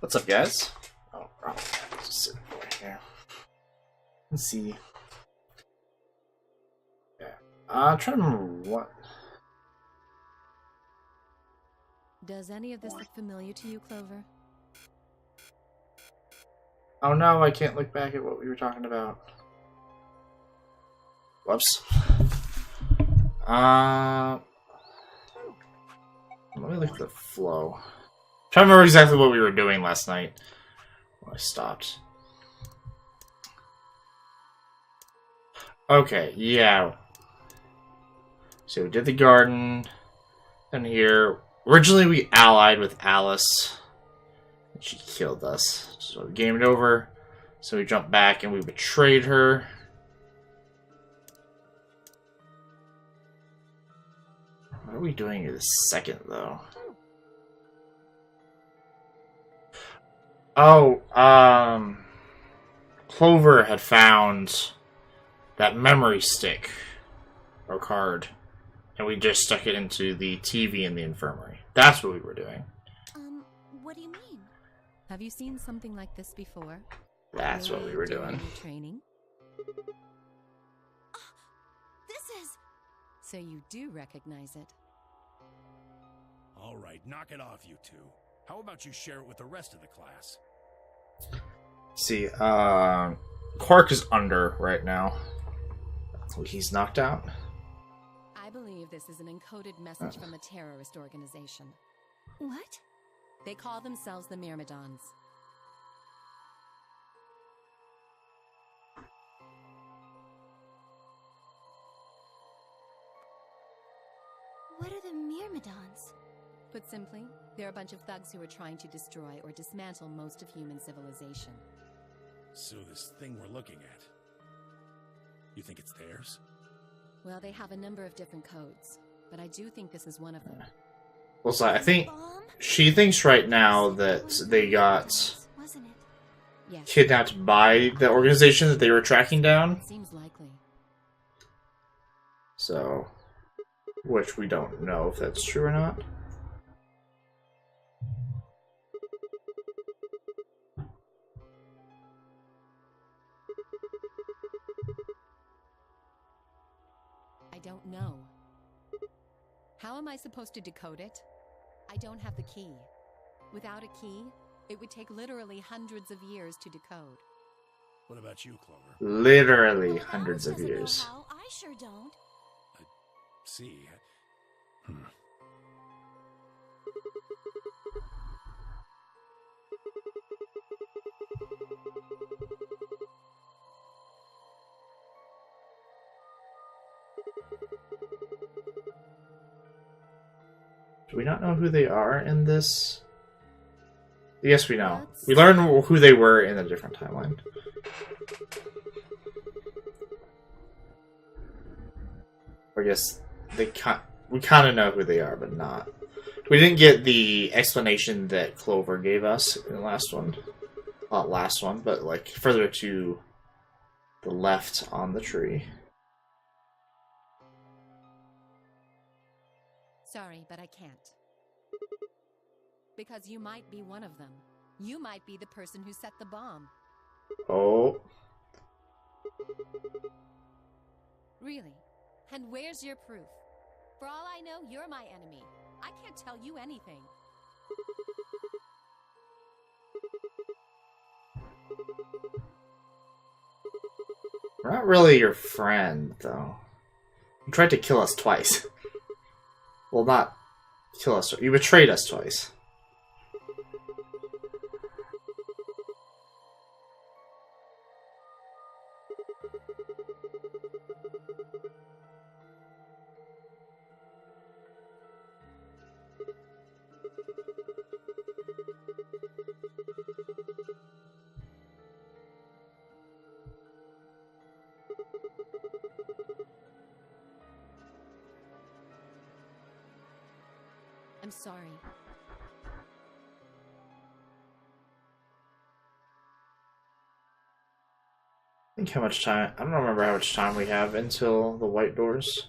What's up, guys? Oh, wrong. Just sit over here. Let's see. Yeah. I'm trying to remember what. Does any of this look familiar to you, Clover? Oh no, I can't look back at what we were talking about. Whoops. Let me look at the flow. I'm trying to remember exactly what we were doing last night when I stopped. Okay, yeah. So we did the garden. And here, originally we allied with Alice. And she killed us. So we gamed over. So we jumped back and we betrayed her. What are we doing in this second, though? Oh, Clover had found that memory stick or card, and we just stuck it into the TV in the infirmary. That's what we were doing. What do you mean? Have you seen something like this before? That's what we were doing. Training? This is... So you do recognize it. All right, knock it off, you two. How about you share it with the rest of the class? See, Quark is under right now. He's knocked out. I believe this is an encoded message from a terrorist organization. What? They call themselves the Myrmidons. What are the Myrmidons? Put simply, they're a bunch of thugs who are trying to destroy or dismantle most of human civilization. So this thing we're looking at, you think it's theirs? Well, they have a number of different codes, but I do think this is one of them. Well, so I think Bomb? she thinks right now that they got Wasn't it? Yes, kidnapped by the organization that they were tracking down. it seems likely. So, which we don't know if that's true or not. I don't know. How am I supposed to decode it? I don't have the key. Without a key, it would take literally hundreds of years to decode. What about you, Clover? Literally Well, if hundreds Alice of doesn't know years. how, I sure don't. See? Do we not know who they are in this? Yes, we know. We learned who they were in a different timeline. I guess we kind of know who they are, but not. We didn't get the explanation that Clover gave us in the last one. Not last one, but like further to the left on the tree. Sorry, but I can't. Because you might be one of them. You might be the person who set the bomb. Oh. Really? And where's your proof? For all I know, you're my enemy. I can't tell you anything. We're not really your friend, though. You tried to kill us twice. Well, not kill us. You betrayed us twice. I'm sorry. I think how much time... I don't remember how much time we have until the white doors.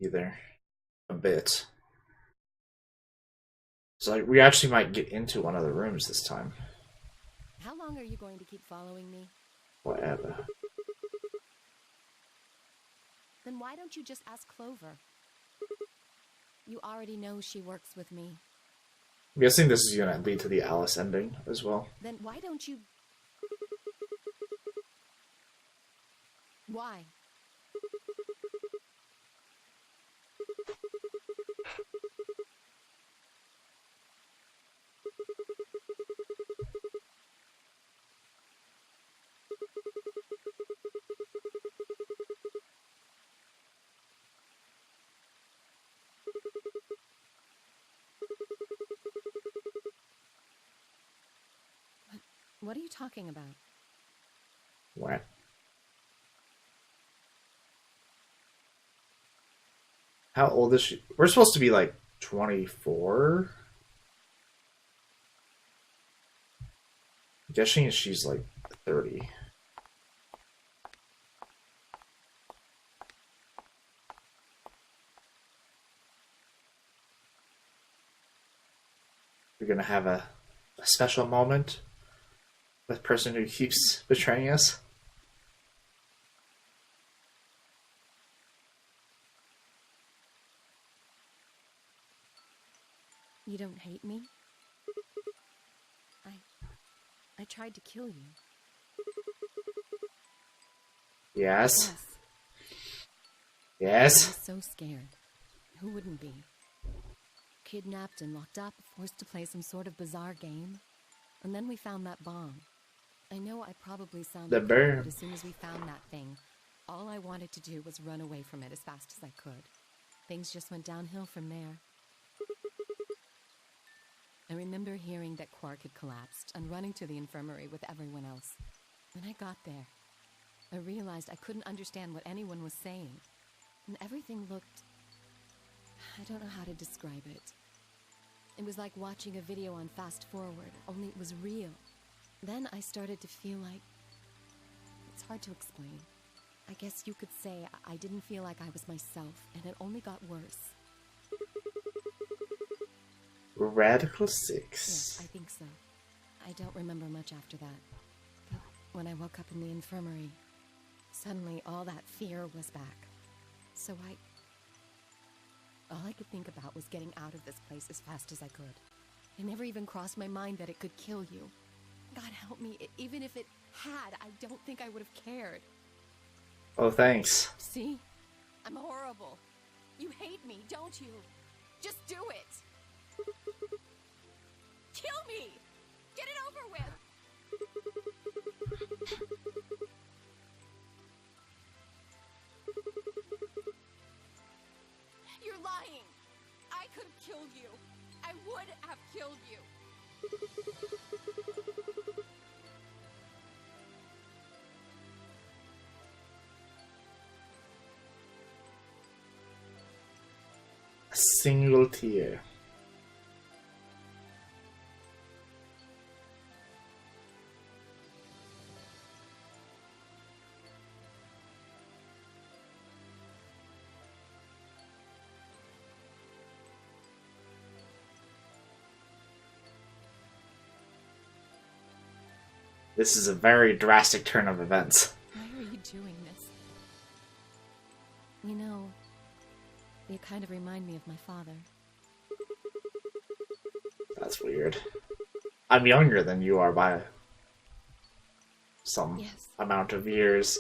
Either. A bit. So like, we actually might get into one of the rooms this time. How long are you going to keep following me? Whatever. Then why don't you just ask Clover? You already know she works with me. I'm guessing this is going to lead to the Alice ending as well. Then why don't you... Why? What are you talking about? What? How old is she? We're supposed to be like 24? I'm guessing she's like 30. We're gonna have a special moment with the person who keeps betraying us. You don't hate me? I tried to kill you. Yes. I Yes. was so scared. Who wouldn't be? Kidnapped and locked up, forced to play some sort of bizarre game. And then we found that bomb. I know I probably sounded The cruel, bomb. but as soon as we found that thing, all I wanted to do was run away from it as fast as I could. Things just went downhill from there. I remember hearing that Quark had collapsed and running to the infirmary with everyone else. When I got there, I realized I couldn't understand what anyone was saying. And everything looked... I don't know how to describe it. It was like watching a video on fast forward, only it was real. Then I started to feel like... It's hard to explain. I guess you could say I didn't feel like I was myself, and it only got worse. Radical Yes, Six. I think so. I don't remember much after that. But when I woke up in the infirmary, suddenly all that fear was back. So all I could think about was getting out of this place as fast as I could. It never even crossed my mind that it could kill you. God help me, even if it had, I don't think I would have cared. Oh, thanks. See? I'm horrible. You hate me, don't you? Just do it! Kill me! Get it over with! You're lying! I could have killed you. I would have killed you. A single tear. This is a very drastic turn of events. Why are you doing this? You know, you kind of remind me of my father. That's weird. I'm younger than you are by some Yes. amount of years.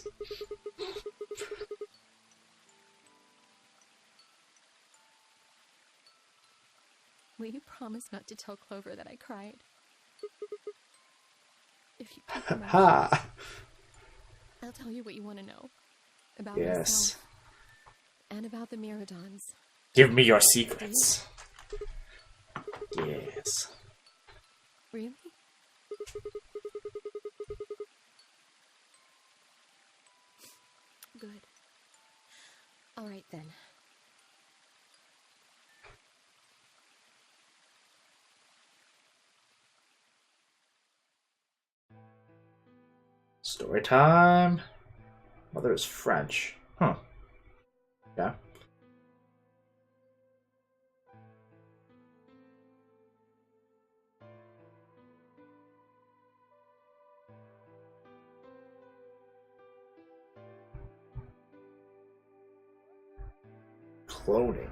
Will you promise not to tell Clover that I cried? If you keep your mouth shut, Ha! I'll tell you what you want to know. About Yes. myself. And about the Miradons. Give me your secrets. Yes. Really? Good. All right then. Story time. Mother is French. Huh. Yeah. cloning.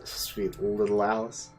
Sweet little Alice.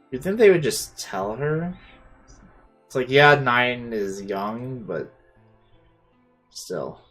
You'd think they would just tell her? It's like, yeah, 9 is young, but still.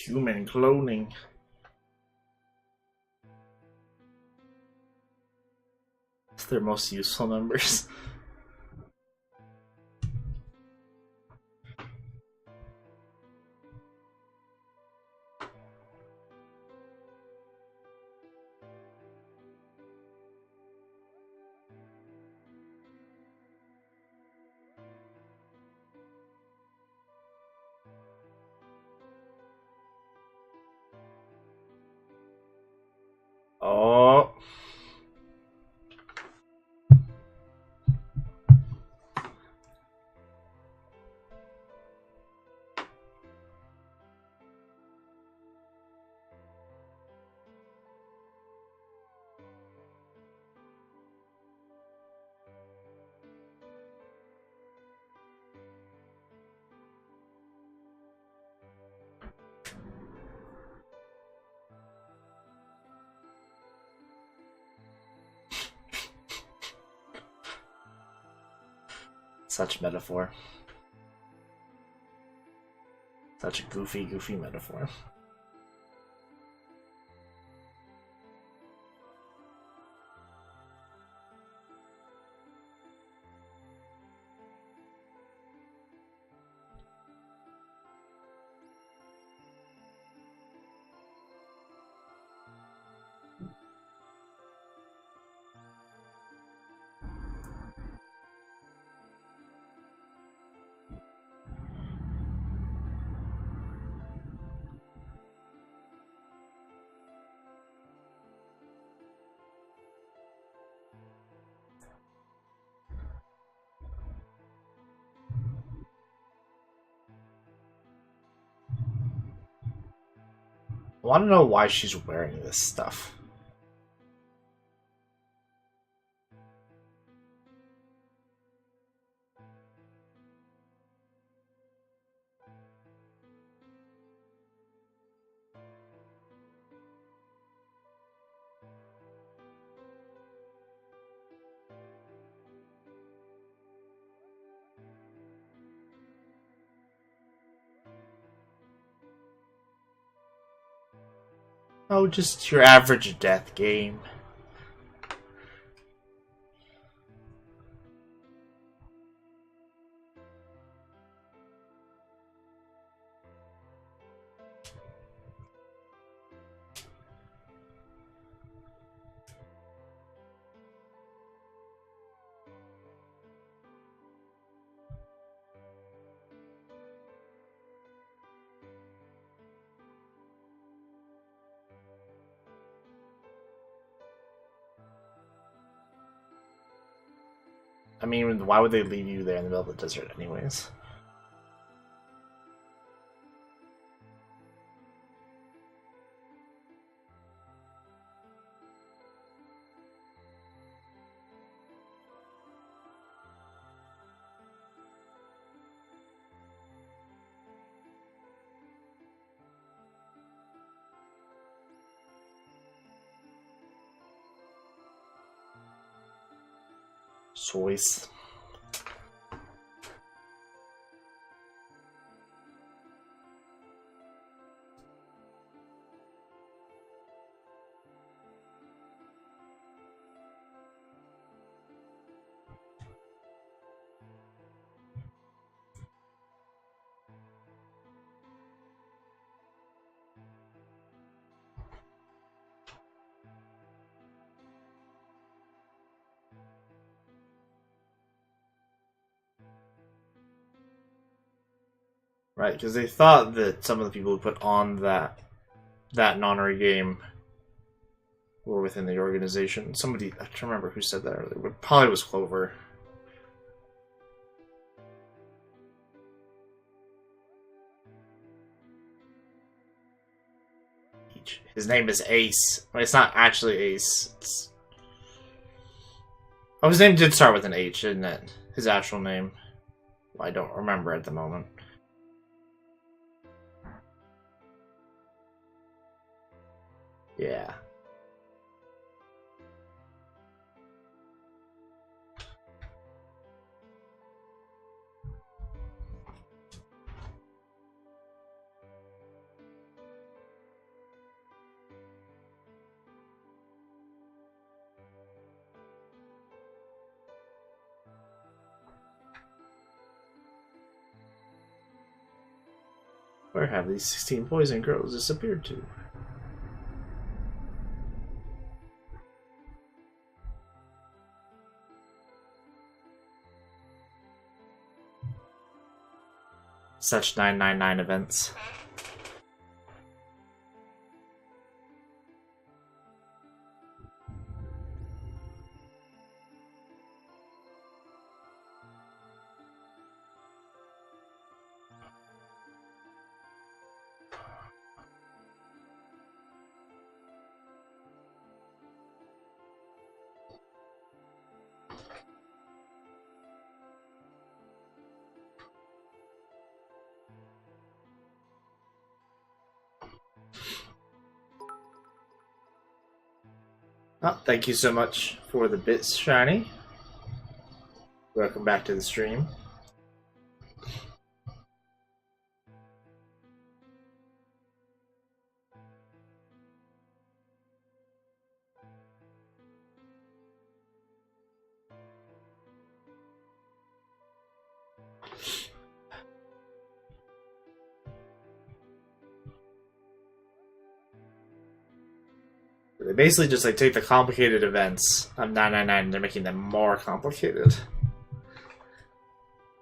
Human cloning. It's their most useful numbers. Oh. Such metaphor. Such a goofy metaphor. want to know why she's wearing this stuff. Oh, just your average death game. I mean, why would they leave you there in the middle of the desert anyways? Choice. Right, because they thought that some of the people who put on that nonary game were within the organization. Somebody, I can't remember who said that earlier, but probably was Clover. His name is Ace. Well, it's not actually Ace. Oh, his name did start with an H, didn't it? His actual name. I don't remember at the moment. Yeah. Where have these 16 boys and girls disappeared to? Such 999 events. Oh, thank you so much for the bits, Shiny. Welcome back to the stream. They basically just like take the complicated events of 999 and they're making them more complicated.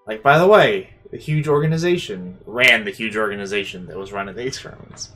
Like, by the way, the huge organization ran the huge organization that was running the experiments.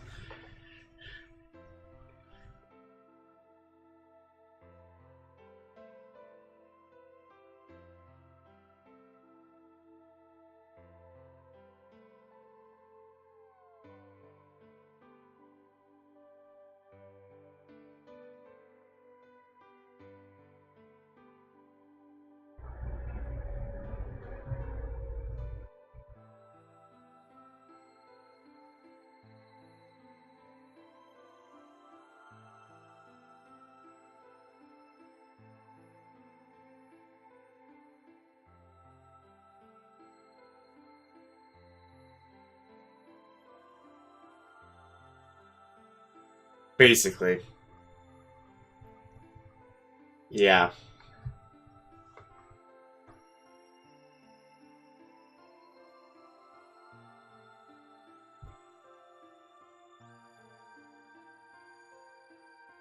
Basically. Yeah.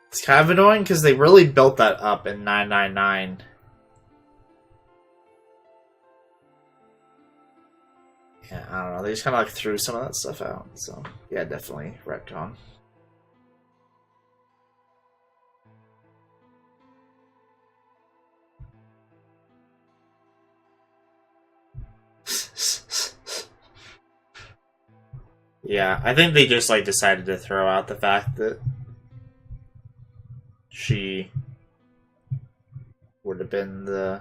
It's kind of annoying because they really built that up in 999. Yeah, I don't know. They just kind of like threw some of that stuff out. So, yeah, definitely retcon. Yeah, I think they just like decided to throw out the fact that she would have been the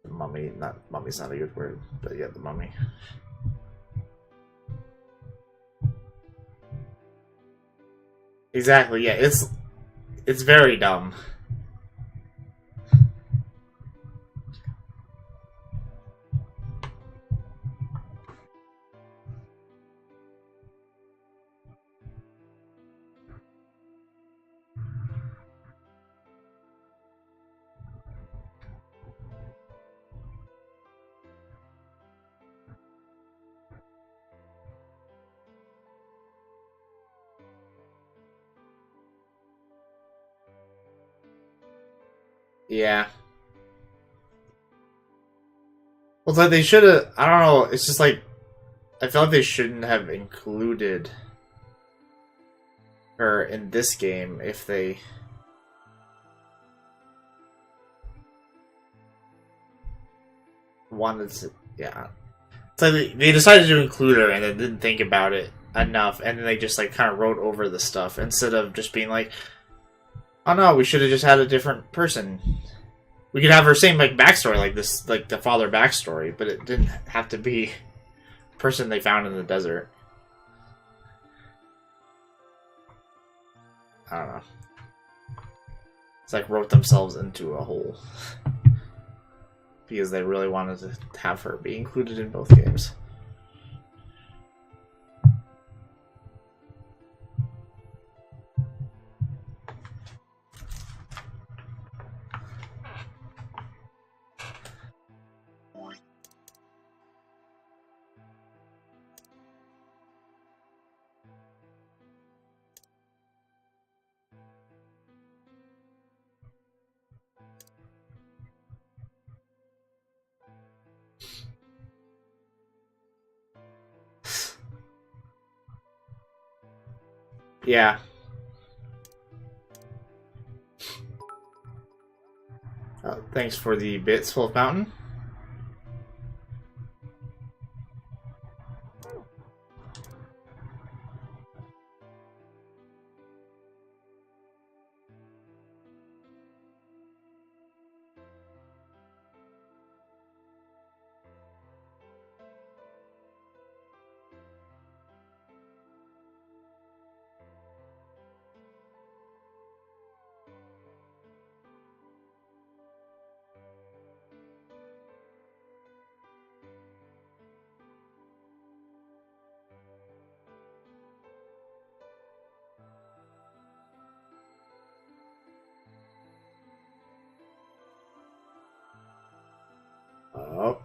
mummy. Not mummy's not a good word, but yeah, the mummy. Exactly. Yeah, it's very dumb. Yeah. Well, it's like they should have. I don't know. It's just like I feel like they shouldn't have included her in this game if they wanted to. Yeah. It's like they decided to include her and then didn't think about it enough, and then they just like kind of wrote over the stuff instead of just being like, "Oh no, we should have just had a different person. We could have her same like backstory, like this, like the father backstory, but it didn't have to be the person they found in the desert." I don't know. It's like wrote themselves into a hole because they really wanted to have her be included in both games. Yeah. Thanks for the bits, Wolf Mountain. Oh.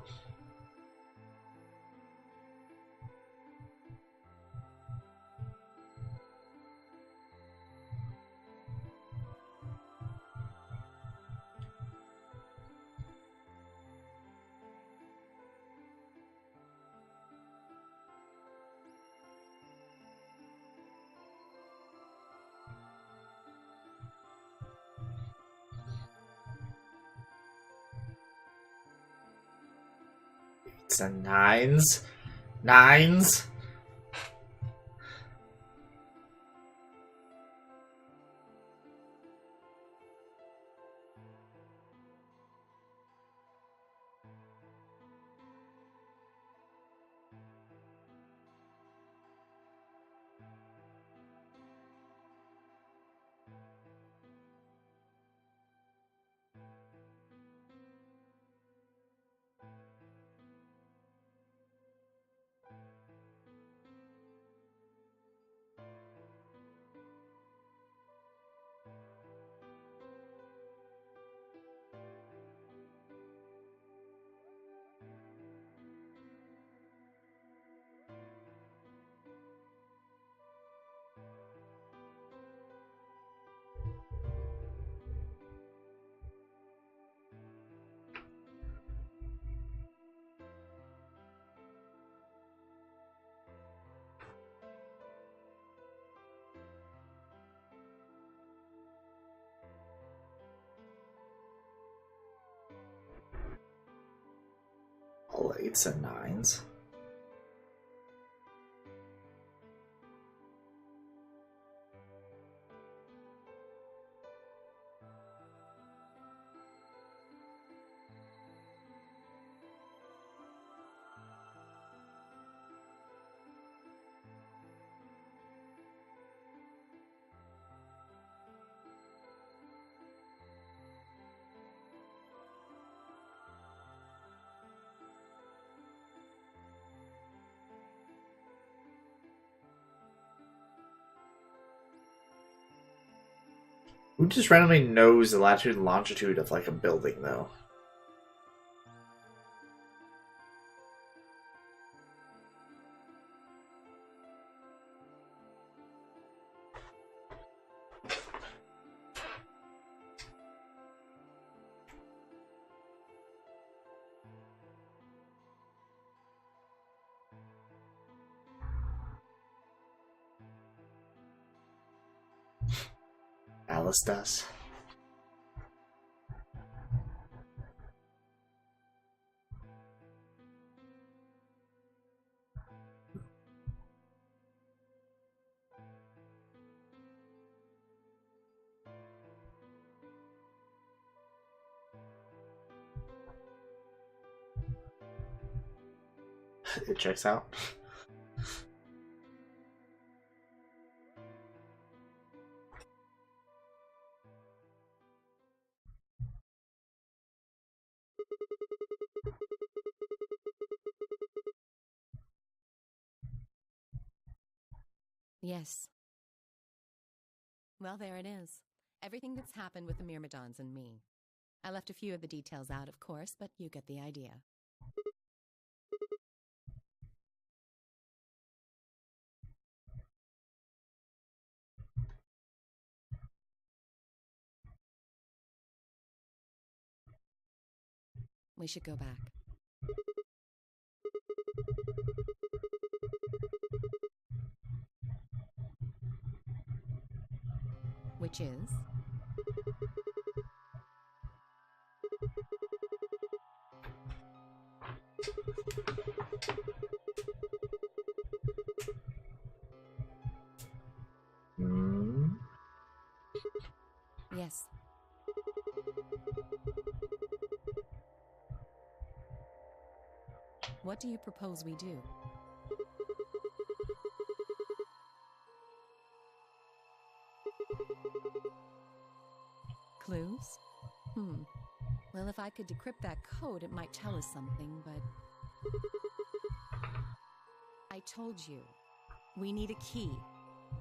It's a nines. Nines? All 8s and 9s. Who just randomly knows the latitude and longitude of like a building though? Alice does. It checks out. Yes. Well, there it is. Everything that's happened with the Myrmidons and me. I left a few of the details out, of course, but you get the idea. We should go back. Which is? Yes. What do you propose we do? Clues? Well, if I could decrypt that code, it might tell us something, but... I told you. We need a key.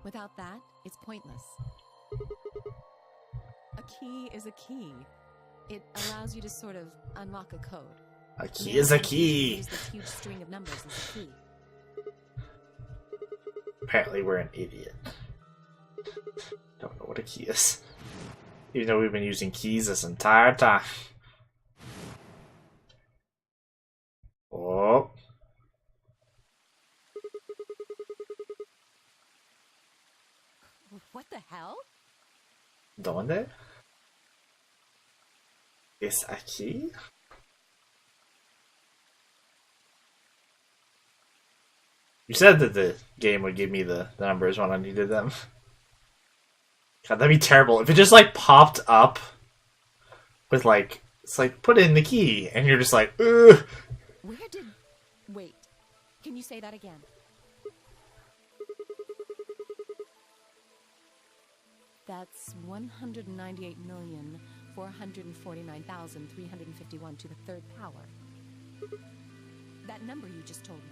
Without that, it's pointless. A key is a key. It allows you to sort of unlock a code. A key is a key! Use this huge string of numbers as a key. Apparently we're an idiot. Don't know what a key is. Even though we've been using keys this entire time. Oh. What the hell? ¿Dónde? ¿Es aquí? You said that the game would give me the numbers when I needed them. God, that'd be terrible. If it just, like, popped up with, like, it's like, put in the key, and you're just like, ugh. Where did... Wait. Can you say that again? That's 198,449,351 to the third power. That number you just told me.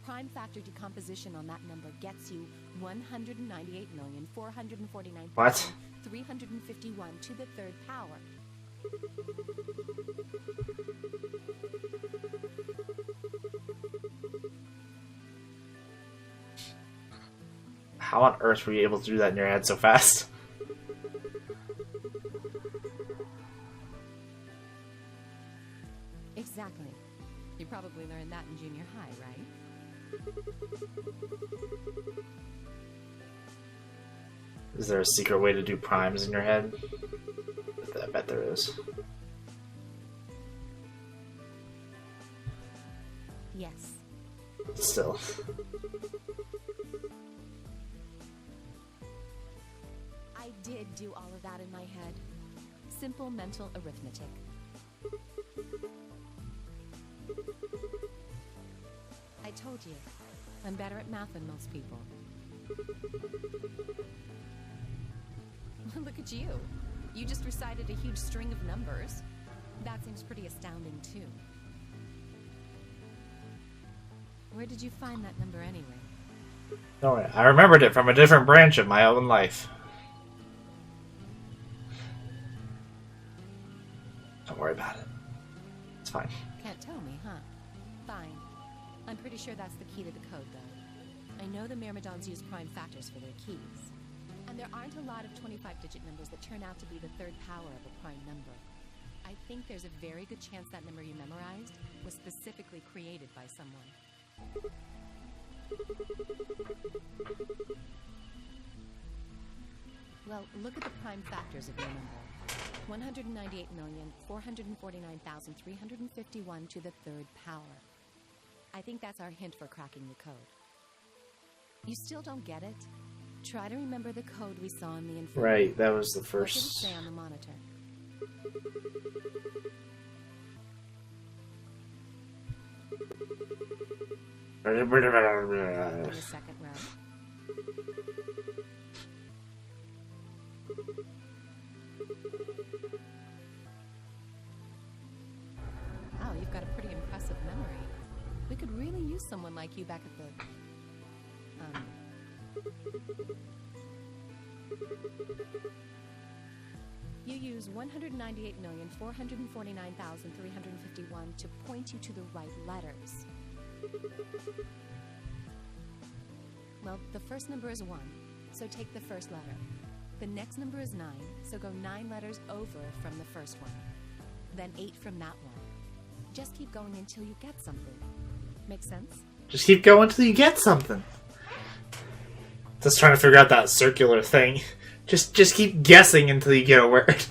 Prime factor decomposition on that number gets you 198,449,351 to the third power. How on earth were you able to do that in your head so fast? Exactly. You probably learned that in junior high, right? Is there a secret way to do primes in your head? I bet there is. Yes. Still. I did do all of that in my head. Simple mental arithmetic. I told you, I'm better at math than most people. Look at you. You just recited a huge string of numbers. That seems pretty astounding, too. Where did you find that number anyway? Don't worry, I remembered it from a different branch of my own life. Don't worry about it. It's fine. Can't tell me, huh? Fine. I'm pretty sure that's the key to the code, though. I know the Myrmidons use prime factors for their keys. And there aren't a lot of 25-digit numbers that turn out to be the third power of a prime number. I think there's a very good chance that number you memorized was specifically created by someone. Well, look at the prime factors of your number. 198,449,351 to the third power. I think that's our hint for cracking the code. You still don't get it? Try to remember the code we saw in the info. Right, that was the What first. did it say on the monitor? In the second row. Wow, you've got a pretty impressive memory. We could really use someone like you back at the... You use 198,449,351 to point you to the right letters. Well, the first number is 1, so take the first letter. The next number is 9, so go 9 letters over from the first one. Then 8 from that one. Just keep going until you get something. Make sense? Just keep going until you get something. Just trying to figure out that circular thing. Just keep guessing until you get a word.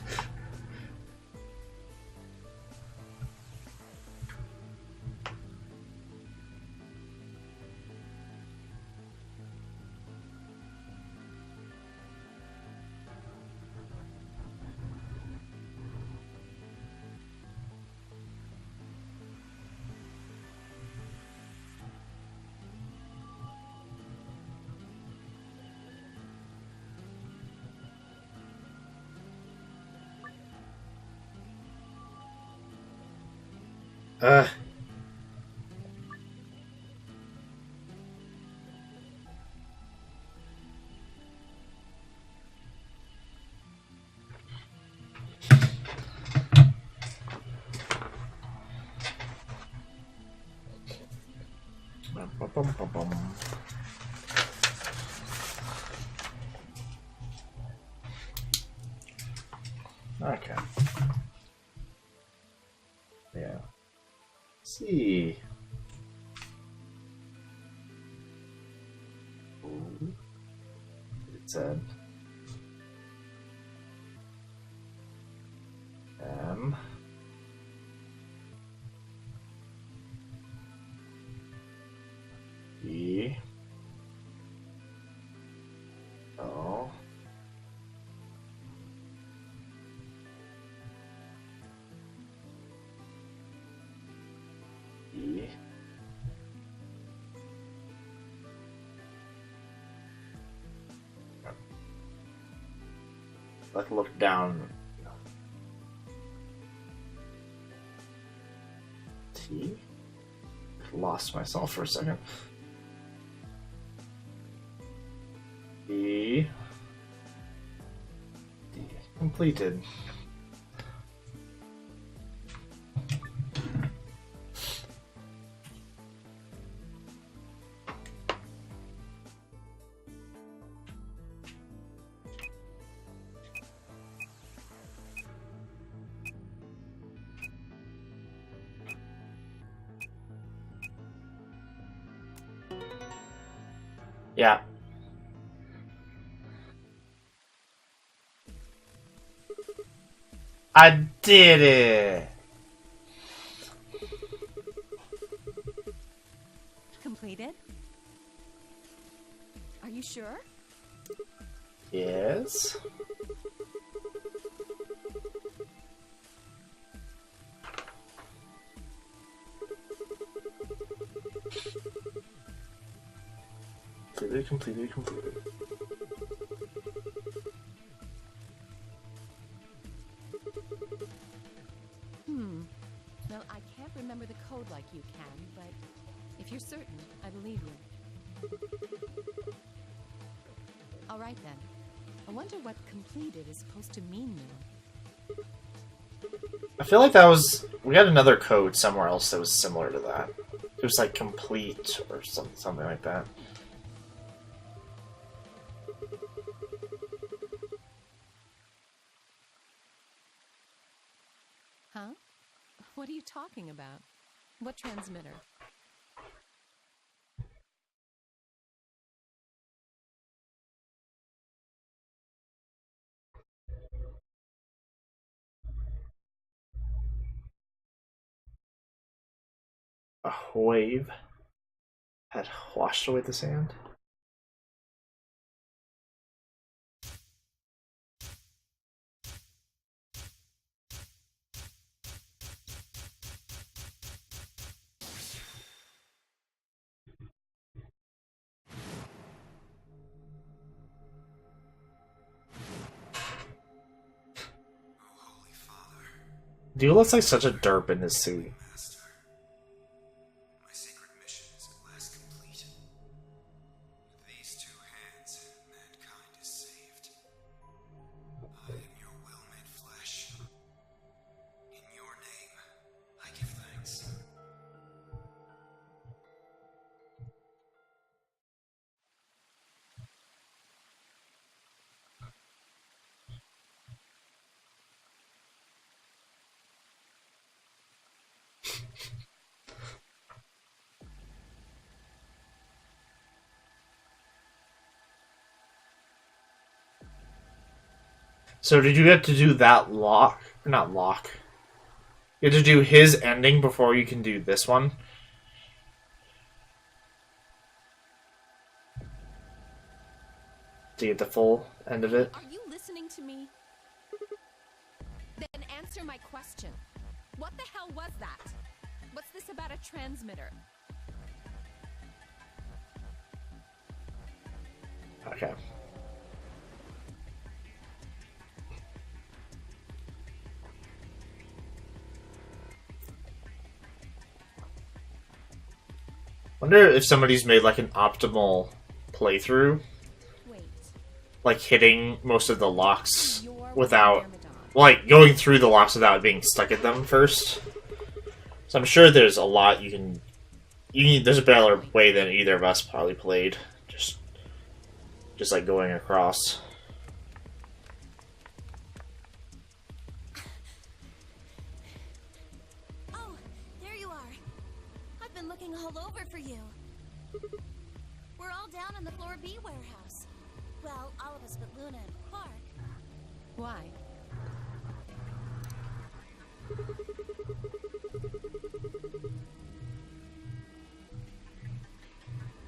Uh. Okay. Yeah. See. It said M E O E Let's look down. T? Lost myself for a second. E. D. Completed. Yeah. I did it! you sure? Yes. Completed. Well, I can't remember the code like you can, but if you're certain, I believe you. All right, then. I wonder what completed is supposed to mean now. I feel like that was... We had another code somewhere else that was similar to that. It was like complete or something like that. Huh? What are you talking about? What transmitter? A wave had washed away the sand. Dude looks like such a derp in this suit. Master, my sacred mission is at last complete. With these two hands, mankind is saved. I am your will made flesh. In your name, I give thanks. So did you have to do that lock? Not lock. You have to do his ending before you can do this one? To get the full end of it? Are you listening to me? Then answer my question. What the hell was that? What's this about a transmitter? Okay. Wonder if somebody's made like an optimal playthrough, Wait. like hitting most of the locks You're without, Myrmidon. like going through the locks without being stuck at them first. So I'm sure there's a lot you can. There's a better way than either of us probably played. Just like going across. Oh, there you are. I've been looking all over for you. We're all down in the floor B warehouse. Well, all of us but Luna and Quark. Why?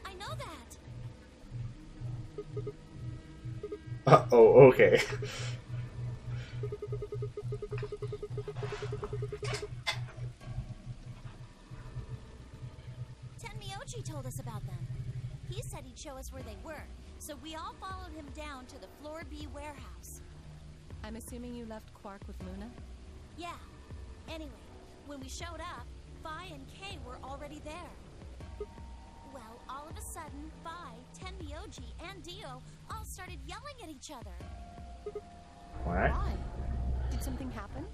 I know that. Oh, okay. Tenmyoji told us about them. He said he'd show us where they were, so we all followed him down to the floor B warehouse. I'm assuming you left Quark with Luna? Yeah. Anyway, when we showed up, Phi and Kay were already there. Well, all of a sudden, Phi, Tenmyoji, and Dio all started yelling at each other. What? Why? Did something happen?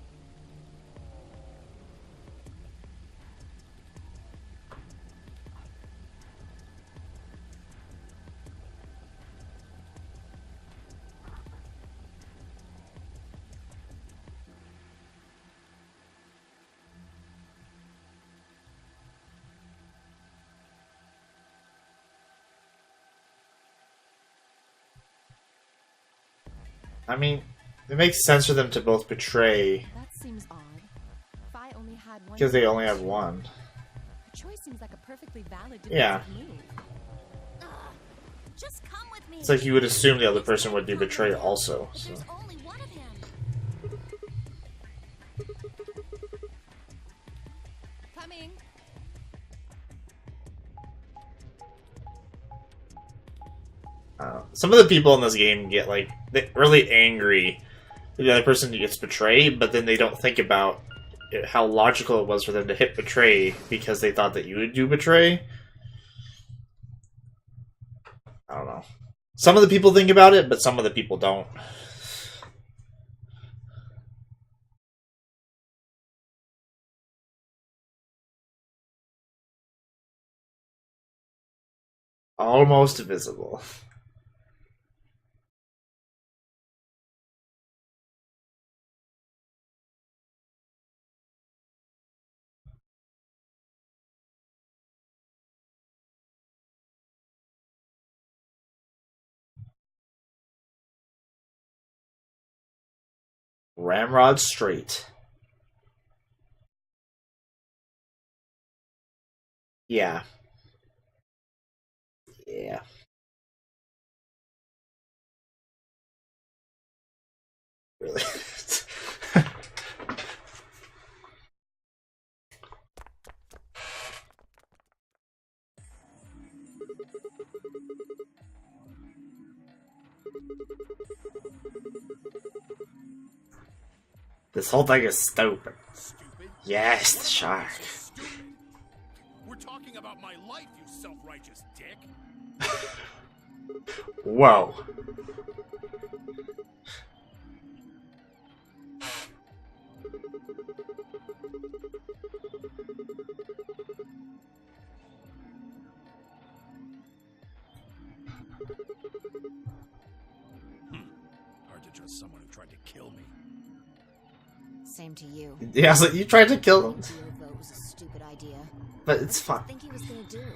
I mean, it makes sense for them to both betray That seems odd. Phi only had one. because they only have one. Her choice seems like a perfectly valid Yeah. defensive move. Ugh. just come with me. It's like you would assume the other person would do betrayal also. But So. there's only one of him. Coming. Some of the people in this game get like really angry if the other person gets betrayed, but then they don't think about how logical it was for them to hit betray because they thought that you would do betray. I don't know. Some of the people think about it, but some of the people don't. Almost visible. Ramrod Strait. Yeah. Yeah. Really. This whole thing is stupid. Stupid? Yes, the What shark. about this is stupid? We're talking about my life, you self-righteous dick. Whoa. Hard to trust someone who tried to kill me. Same to you. Yeah, so you tried to kill him, Your vote was a stupid idea. but it's What fine. did you think he was gonna do?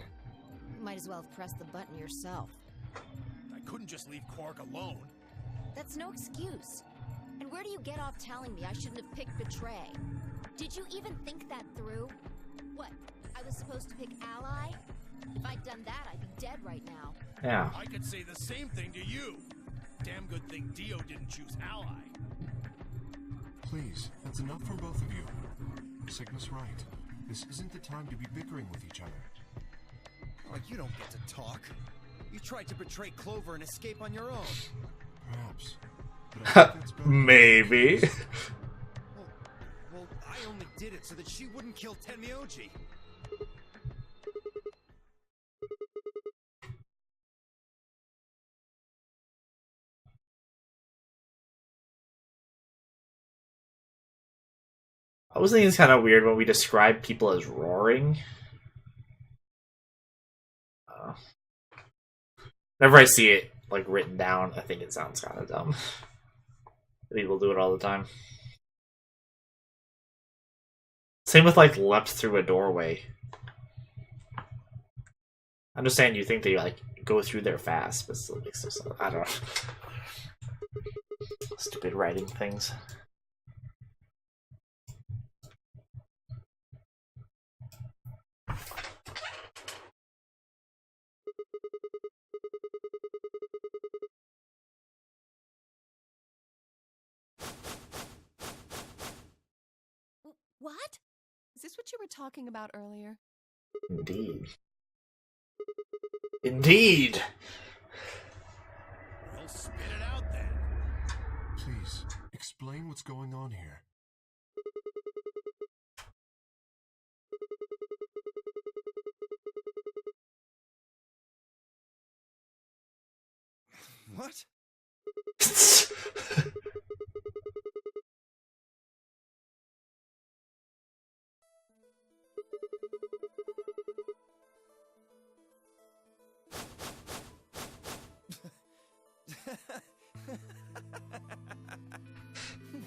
You might as well have pressed the button yourself. I couldn't just leave Quark alone. That's no excuse. And where do you get off telling me I shouldn't have picked betray? Did you even think that through? What? I was supposed to pick ally? If I'd done that, I'd be dead right now. Yeah. I could say the same thing to you. Damn good thing Dio didn't choose ally. Please, that's enough from both of you. Cygnus right. This isn't the time to be bickering with each other. Oh, you don't get to talk. You tried to betray Clover and escape on your own. Perhaps. But I think that's better. Maybe. Well, I only did it so that she wouldn't kill Tenmyoji. I was thinking it's kind of weird when we describe people as roaring. Whenever I see it like written down, I think it sounds kind of dumb. People do it all the time. Same with like leapt through a doorway. I understand you think they like go through there fast, but still makes no sense. I don't know. Stupid writing things. What? Is this what you were talking about earlier? Indeed. Indeed. Well, spit it out then. Please, explain what's going on here. What?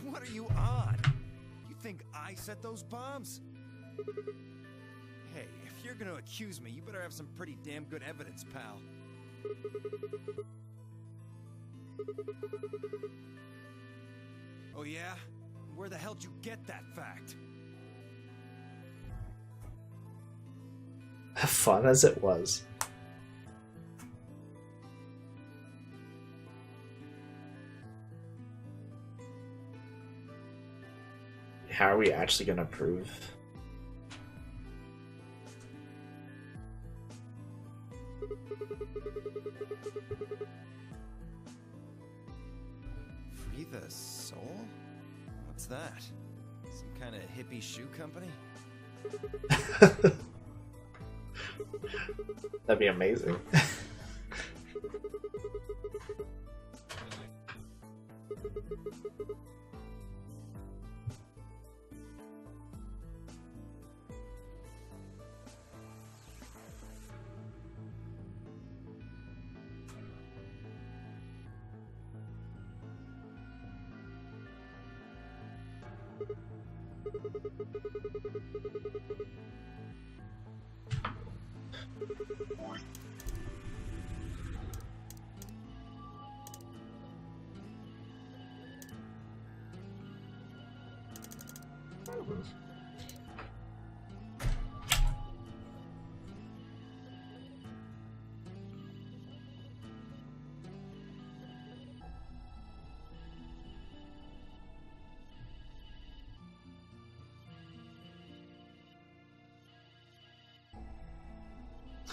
What are you on? You think I set those bombs? Hey, if you're gonna accuse me, you better have some pretty damn good evidence, pal. Oh yeah? Where the hell'd you get that fact? Fun as it was. How are we actually gonna prove? Free the soul? What's that? Some kind of hippie shoe company? That'd be amazing.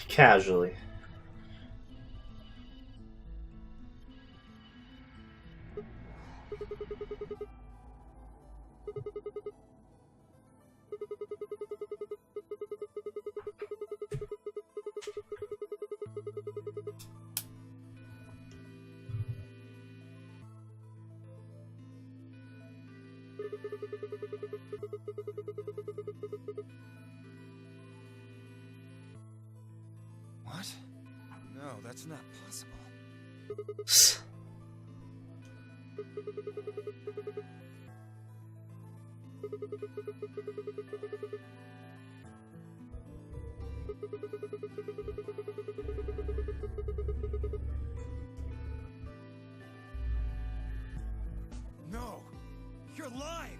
Casually. What? No, that's not possible. No! You're lying!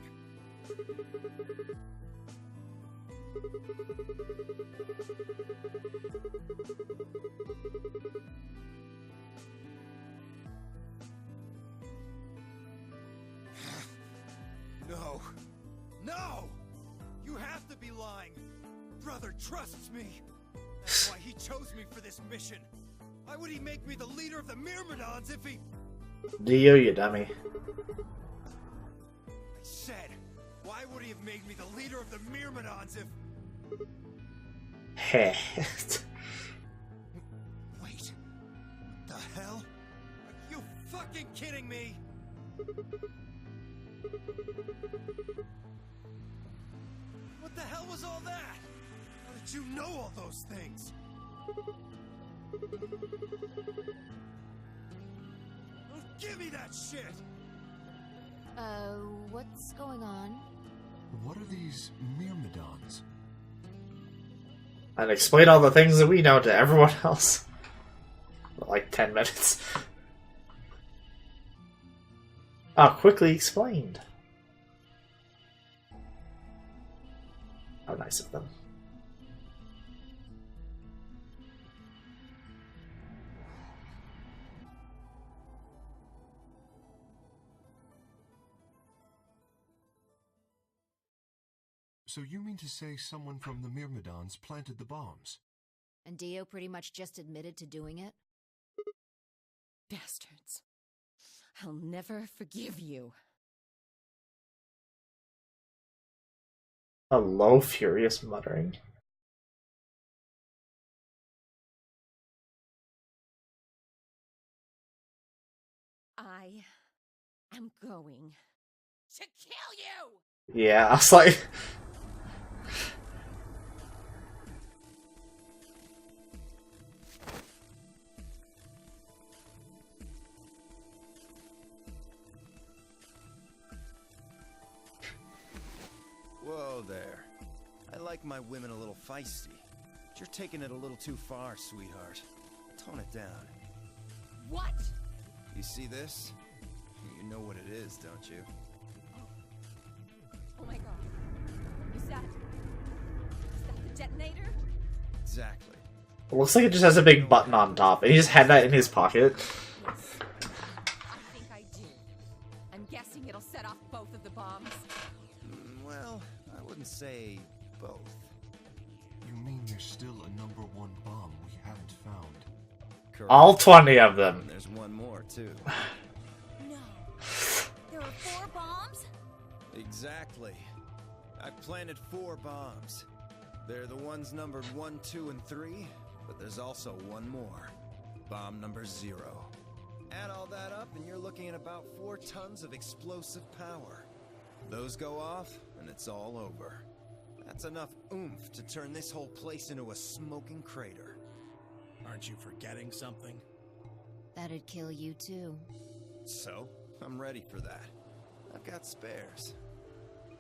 No! No! You have to be lying! Brother trusts me! That's why he chose me for this mission! Why would he make me the leader of the Myrmidons if he... Dio, you dummy. I said, why would he have made me the leader of the Myrmidons if... Heh. Wait, what the hell? Are you fucking kidding me? What the hell was all that? How did you know all those things? Oh, give me that shit! What's going on? What are these Myrmidons? And explain all the things that we know to everyone else. Like 10 minutes. Oh, quickly explained. How nice of them. So you mean to say someone from the Myrmidons planted the bombs? And Dio pretty much just admitted to doing it? Bastards. I'll never forgive you. A low, furious muttering. I am going to kill you! Yeah, I was like... Whoa there. I like my women a little feisty. But you're taking it a little too far, sweetheart. Tone it down. What? You see this? You know what it is, don't you? Oh my god. Is that the detonator? Exactly. It looks like it just has a big button on top, and he just had that in his pocket. I think I do. I'm guessing it'll set off both of the bombs. Well, I wouldn't say both. You mean there's still a number 1 bomb we haven't found? Correct. All 20 of them. And there's one more, too. No. There are 4 bombs? Exactly. I planted 4 bombs. They're the ones numbered 1, 2, and 3, but there's also one more. Bomb number 0. Add all that up, and you're looking at about 4 tons of explosive power. Those go off, and it's all over. That's enough oomph to turn this whole place into a smoking crater. Aren't you forgetting something? That'd kill you too. So, I'm ready for that. I've got spares.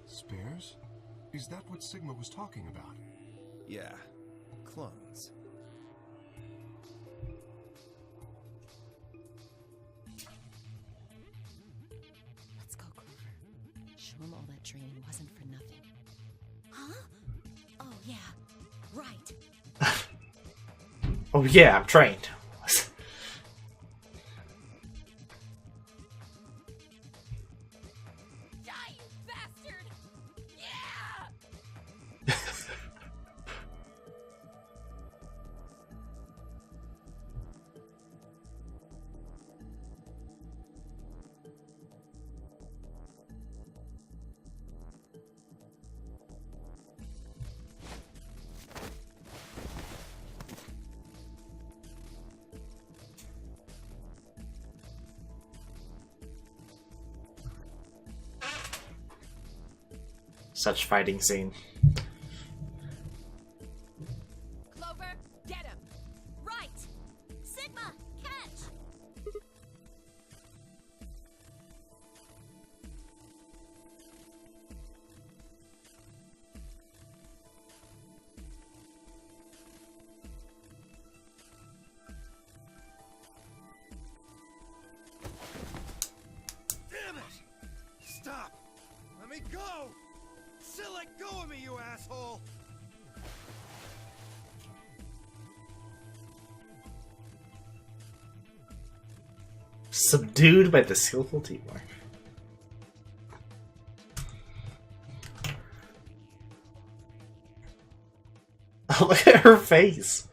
Spares? Is that what Sigma was talking about? Yeah, clones. Let's go, Clover. Show him all that training wasn't for nothing. Huh? Oh, yeah. Right. Oh yeah, I'm trained. Die, you bastard! Yeah! Such fighting scene. Clover, get him! Right! Sigma, catch! Damn it! Stop! Let me go! Still let go of me, you asshole! Subdued by the skillful teamwork. Oh, look at her face.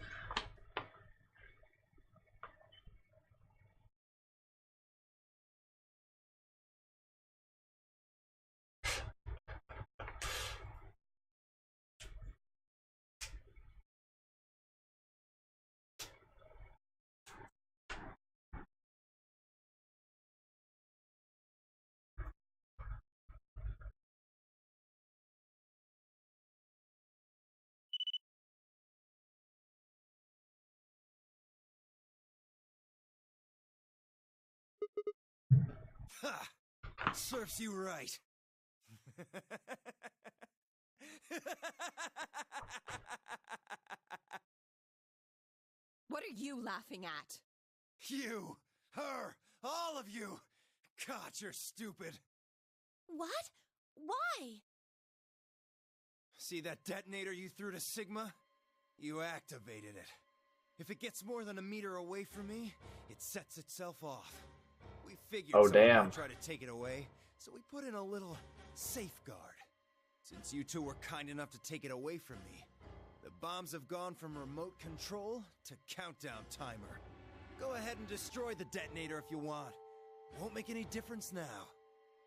Ha! Serves you right. What are you laughing at? You, her, all of you. God, you're stupid. What? Why? See that detonator you threw to Sigma? You activated it. If it gets more than a meter away from me, it sets itself off. We figured Oh, someone damn. might try to take it away, so we put in a little safeguard. Since you two were kind enough to take it away from me, the bombs have gone from remote control to countdown timer. Go ahead and destroy the detonator if you want. Won't make any difference now.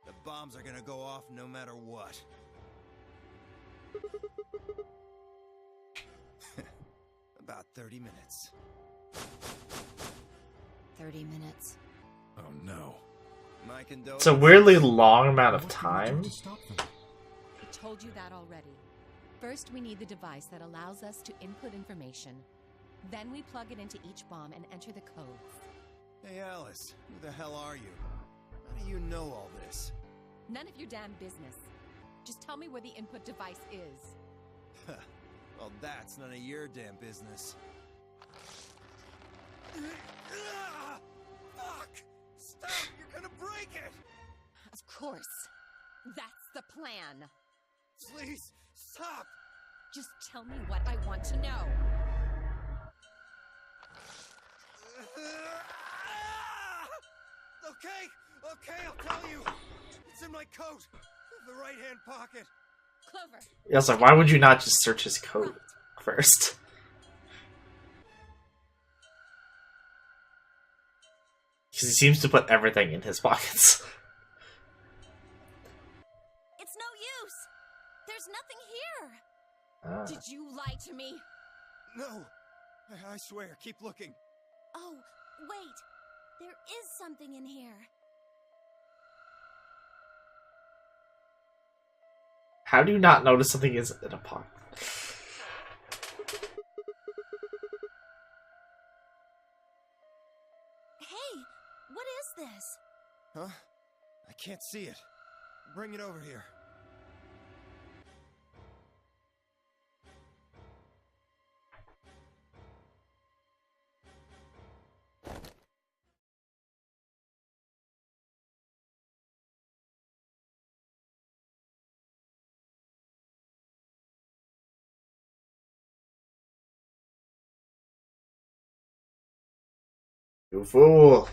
The bombs are gonna go off no matter what. About 30 minutes. 30 minutes. Oh no. My condolences. It's a weirdly long amount of What can we do time. to stop them? I told you that already. First, we need the device that allows us to input information. Then we plug it into each bomb and enter the codes. Hey Alice, who the hell are you? How do you know all this? None of your damn business. Just tell me where the input device is. Well, that's none of your damn business. Fuck! Stop! You're gonna break it! Of course. That's the plan. Please, stop! Just tell me what I want to know. Okay, I'll tell you. It's in my coat, the right-hand pocket. Clover. I was like, why would you not just search his coat first? Because he seems to put everything in his pockets. It's no use. There's nothing here. Did you lie to me? No! I swear, keep looking. Oh, wait. There is something in here. How do you not notice something is in a pocket? Hey, what is this? Huh? I can't see it. Bring it over here. You fool!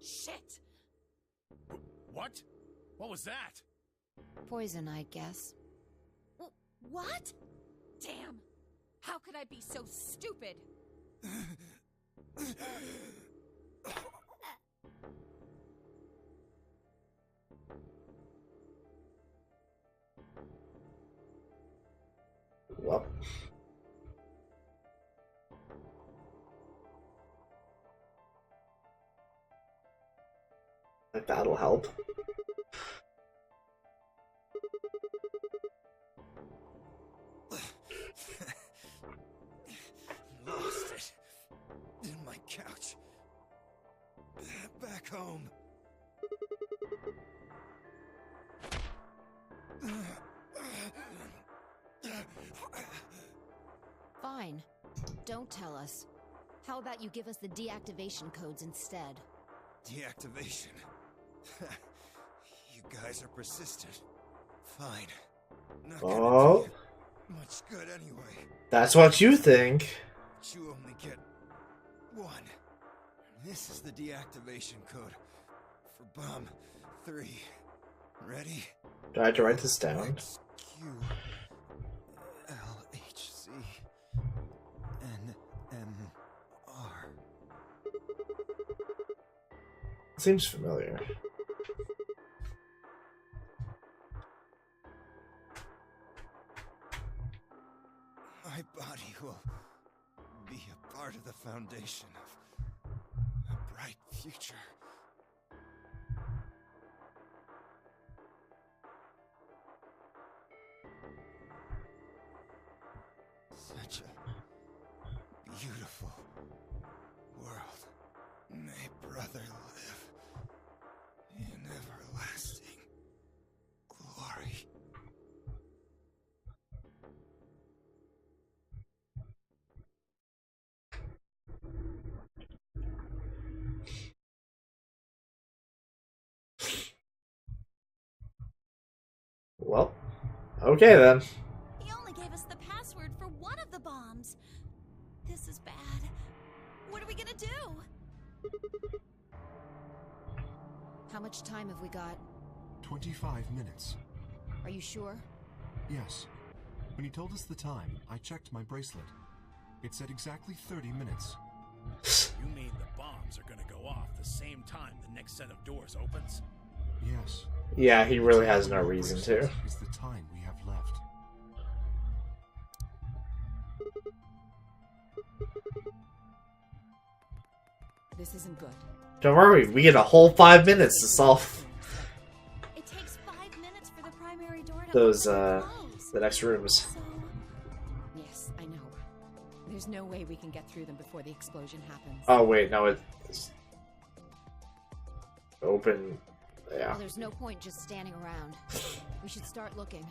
Shit! What? What was that? Poison, I guess. What? Damn! How could I be so stupid? Well. Like that'll help. Lost it. In my couch. Back home. Fine. Don't tell us. How about you give us the deactivation codes instead? Deactivation. You guys are persistent. Fine. Not gonna Oh. do you much good anyway. That's what you think. But you only get one. This is the deactivation code for bomb 3. Ready? Do I have to write this down? XQLHCNMR. Seems familiar. My body will be a part of the foundation of a bright future. Such a beautiful world. May brother live in everlasting glory. Well, okay then. He only gave us the password for one of the bombs. This is bad. What are we gonna do? How much time have we got? 25 minutes. Are you sure? Yes. When he told us the time, I checked my bracelet. It said exactly 30 minutes. You mean the bombs are gonna go off the same time the next set of doors opens? Yes. Yeah, he really has no My reason bracelet to. is the time we have left. This isn't good. Don't worry, we get a whole 5 minutes to solve It takes 5 minutes for the primary door to those, open and close. the next rooms. So, Yes, I know. There's no way we can get through them before the explosion happens. Oh wait, no, it's open. Yeah. Well, there's no point just standing around. We should start looking.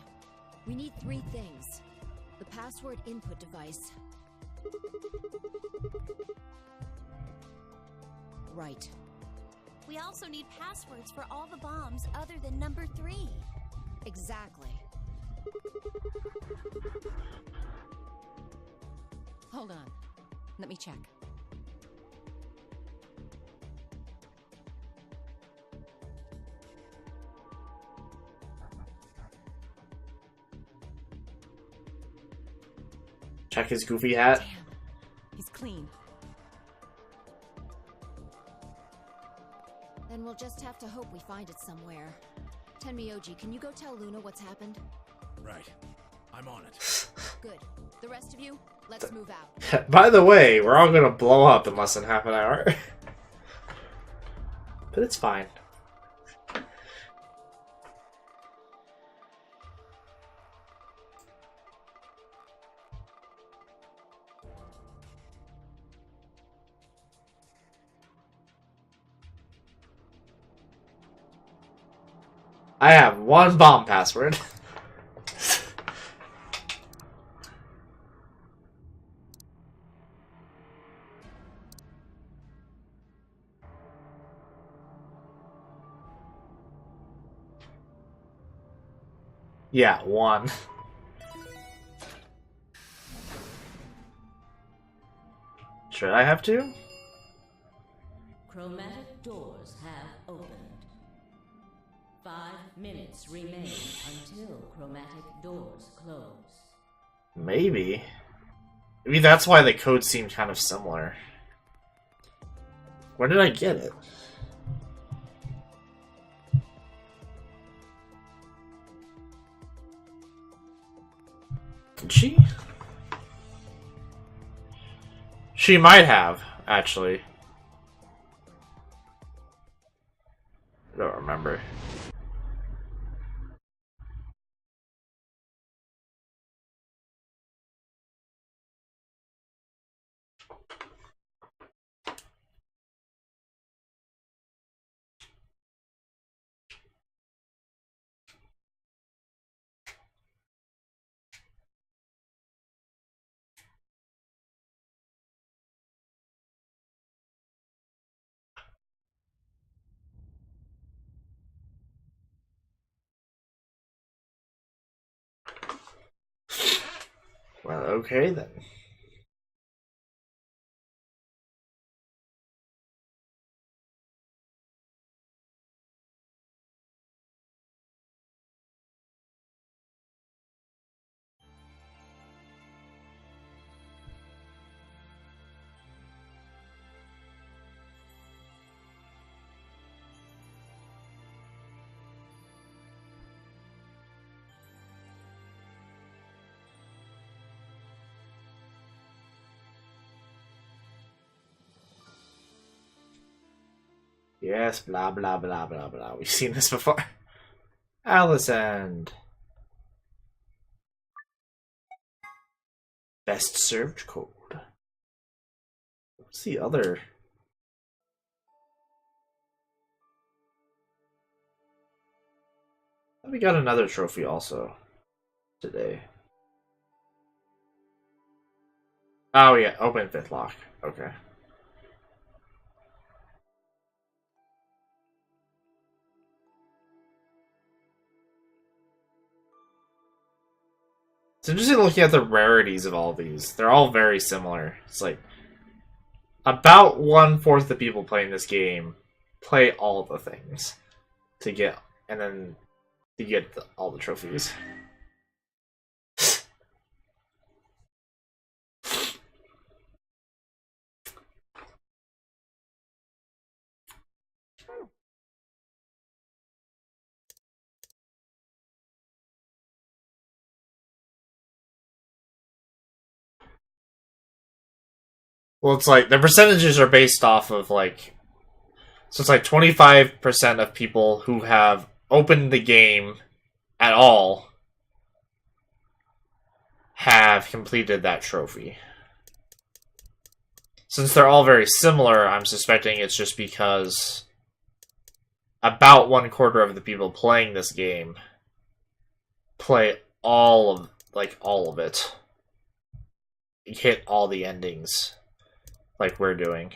We need 3 things. The password input device. Right. we also need passwords for all the bombs other than number 3. Exactly. Hold on. Let me check. Check his goofy hat. Damn. He's clean. Then we'll just have to hope we find it somewhere. Tenmyoji, can you go tell Luna what's happened? Right. I'm on it. Good. The rest of you, let's move out. By the way, we're all gonna blow up in less than half an hour. But it's fine. I have one bomb password. Yeah, one. Should I have two? Chromatic doors have opened. 5 minutes remain until chromatic doors close. Maybe. Maybe that's why the code seemed kind of similar. Where did I get it? Did she? She might have, actually. I don't remember. Well, okay then. Yes, blah blah blah blah blah. We've seen this before. Allison. Best served code. What's the other? We got another trophy also today. Oh yeah, open 5th lock. Okay. It's interesting looking at the rarities of all these. They're all very similar. It's like about 1/4 the people playing this game play all the things to get, and then you get all the trophies. Well, it's like the percentages are based off of like, so it's like 25% of people who have opened the game at all have completed that trophy. Since they're all very similar, I'm suspecting it's just because about 1/4 of the people playing this game play all of it. You hit all the endings like we're doing.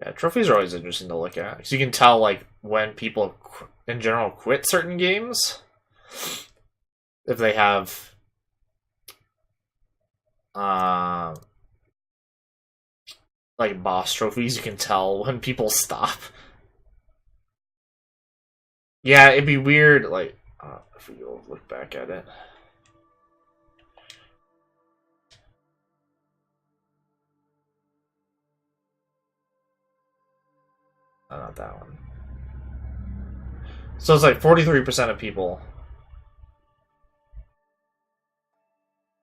Yeah, trophies are always interesting to look at because you can tell like when people in general quit certain games. If they have like boss trophies, you can tell when people stop. Yeah, it'd be weird, like, if we go look back at it. Oh, not that one. So it's like 43% of people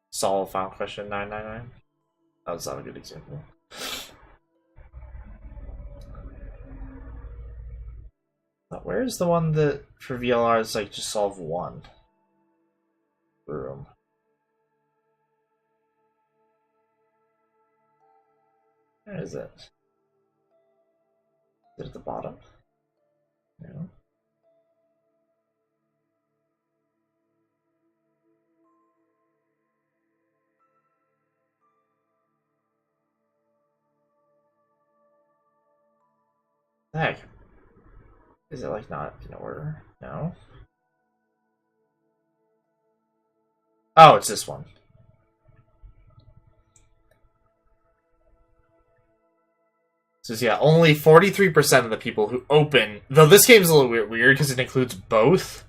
solve Final Question 999. That was not a good example. Now, where's the one that for VLR is like just solve one room? Where is it? Is it at the bottom? No. The heck? Is it like not in order? No. Oh, it's this one. So yeah, only 43% of the people who open, though this game's a little weird because it includes both.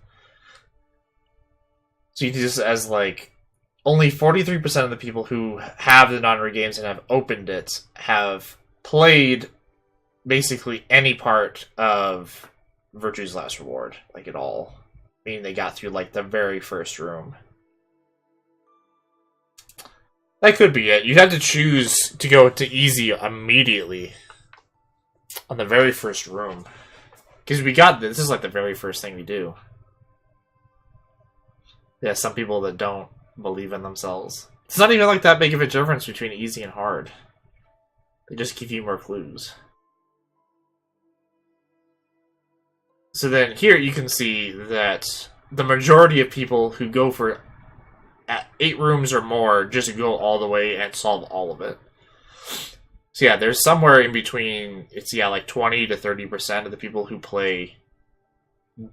So you do this as like, only 43% of the people who have the non-re games and have opened it have played basically any part of Virtue's Last Reward, like at all. Meaning they got through like the very first room. That could be it. You'd have to choose to go to easy immediately on the very first room. Because we got this is like the very first thing we do. Yeah, some people that don't believe in themselves. It's not even like that big of a difference between easy and hard. They just give you more clues. So then here you can see that the majority of people who go for 8 rooms or more just go all the way and solve all of it. So yeah, there's somewhere in between, it's like 20 to 30% of the people who play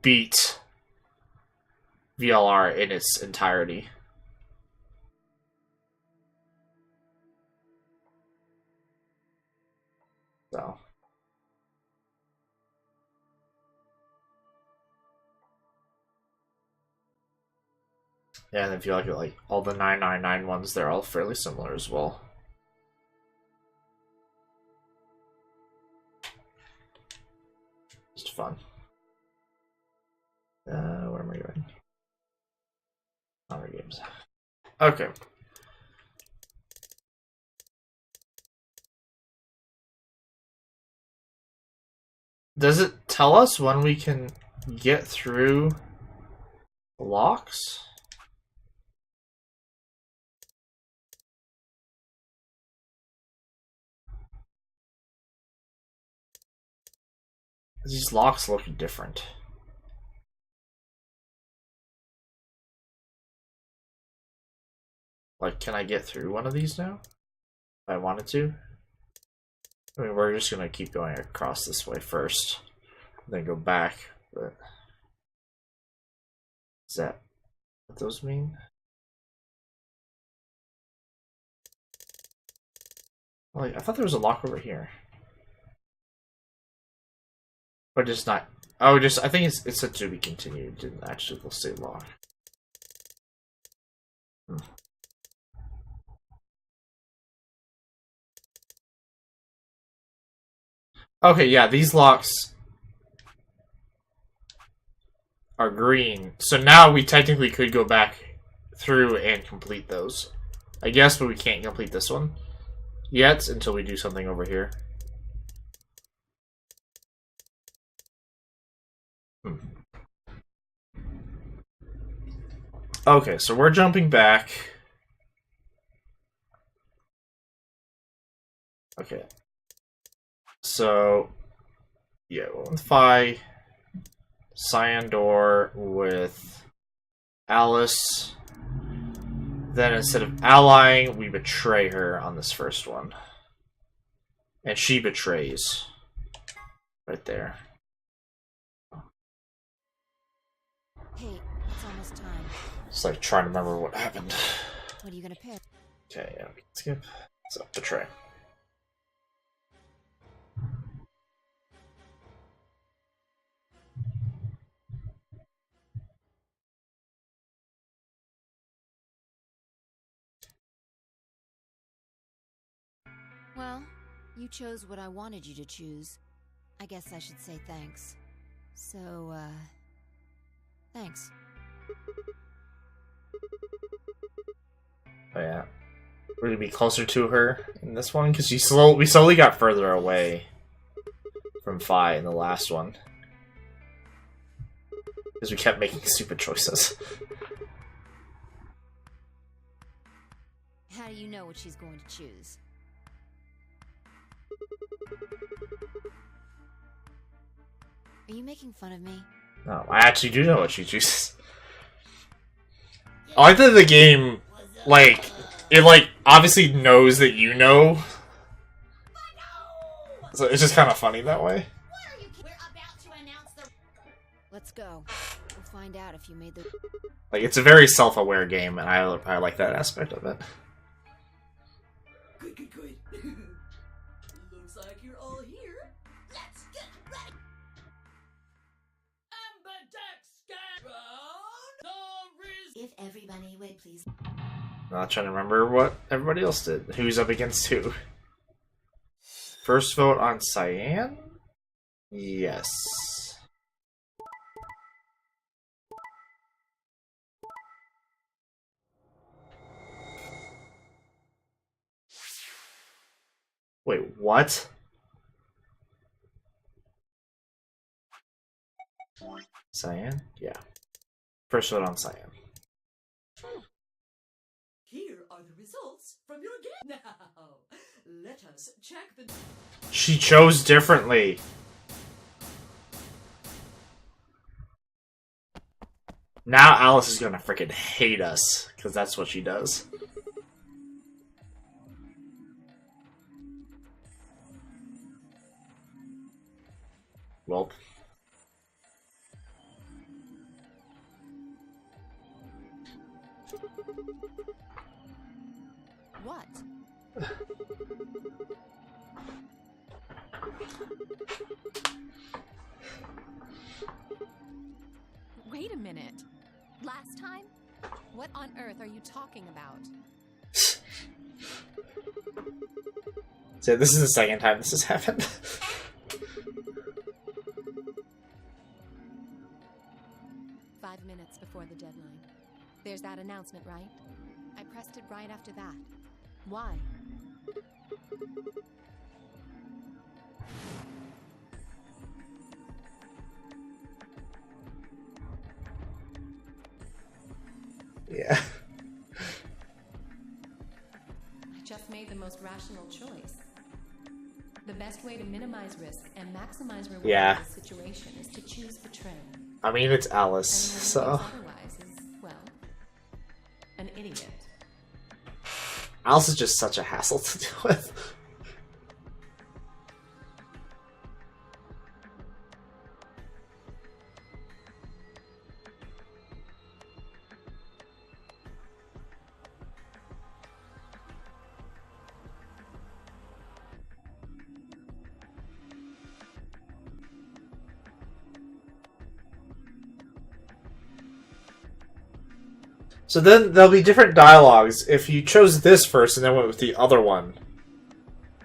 beat VLR in its entirety. So. Yeah, and if you look at like all the 999 ones, they're all fairly similar as well. Just fun. Where am I going? Other games. Okay. Does it tell us when we can get through locks? These locks look different. Like, can I get through one of these now? If I wanted to? I mean, we're just gonna keep going across this way first, then go back, but... Is that what those mean? Like, I thought there was a lock over here. But just not... Oh, just... I think it's said to be continued. It didn't actually say lock. Okay, yeah, these locks are green. So now we technically could go back through and complete those. I guess, but we can't complete this one yet until we do something over here. Okay, so we're jumping back. Okay. So, yeah, we'll with Phi, Cyan Door with Alice. Then instead of allying, we betray her on this first one. And she betrays. Right there. Hey, it's almost time. Just like trying to remember what happened. What are you gonna pick? Okay, yeah, we can skip. So, betray. Well, you chose what I wanted you to choose. I guess I should say thanks. So, thanks. Oh yeah. We're gonna be closer to her in this one because we slowly got further away from Fi in the last one because we kept making stupid choices. How do you know what she's going to choose? Are you making fun of me? No, I actually do know what she chooses. I like that the game, like, it obviously knows that you know. So it's just kind of funny that way. Let's go. We'll find out if you made the... Like, it's a very self-aware game, and I like that aspect of it. Good. Looks like you're all here. Let's get ready. If everybody would please. I'm not trying to remember what everybody else did. Who's up against who? First vote on Cyan? Yes. Wait, what? Cyan? Yeah. First vote on Cyan. Here are the results from your game. Now, let us check the... She chose differently. Now Alice is gonna freaking hate us, because that's what she does. Well. What? Wait a minute. Last time? What on earth are you talking about? So this is the second time this has happened. 5 minutes before the deadline. There's that announcement, right? I pressed it right after that. Why? Yeah. I just made the most rational choice. The best way to minimize risk and maximize reward Yeah. in this situation is to choose betray. I mean, it's Alice, Anyone who so... thinks otherwise is, well, an idiot. Alice is just such a hassle to deal with. So then there'll be different dialogues. If you chose this first and then went with the other one,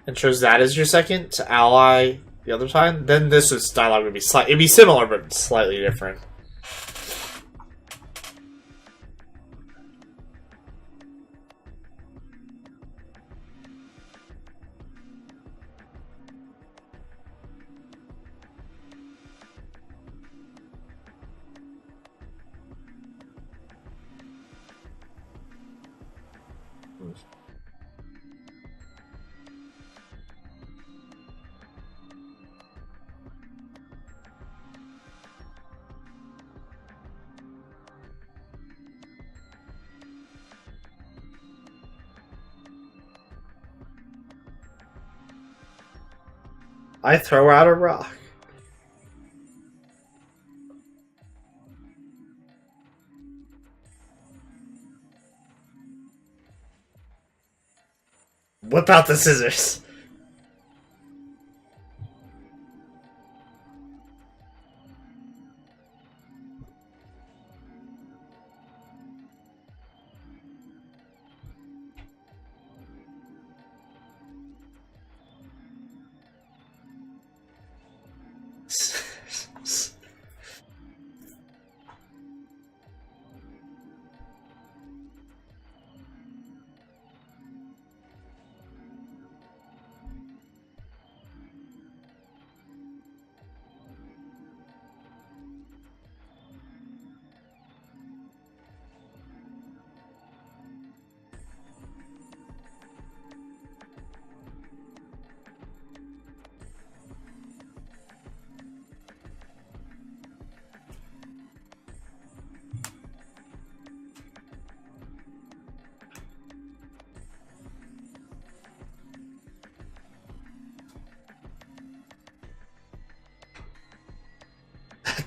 and chose that as your second to ally the other time, then this dialogue would be it'd be similar but slightly different. I throw out a rock. whip out the scissors.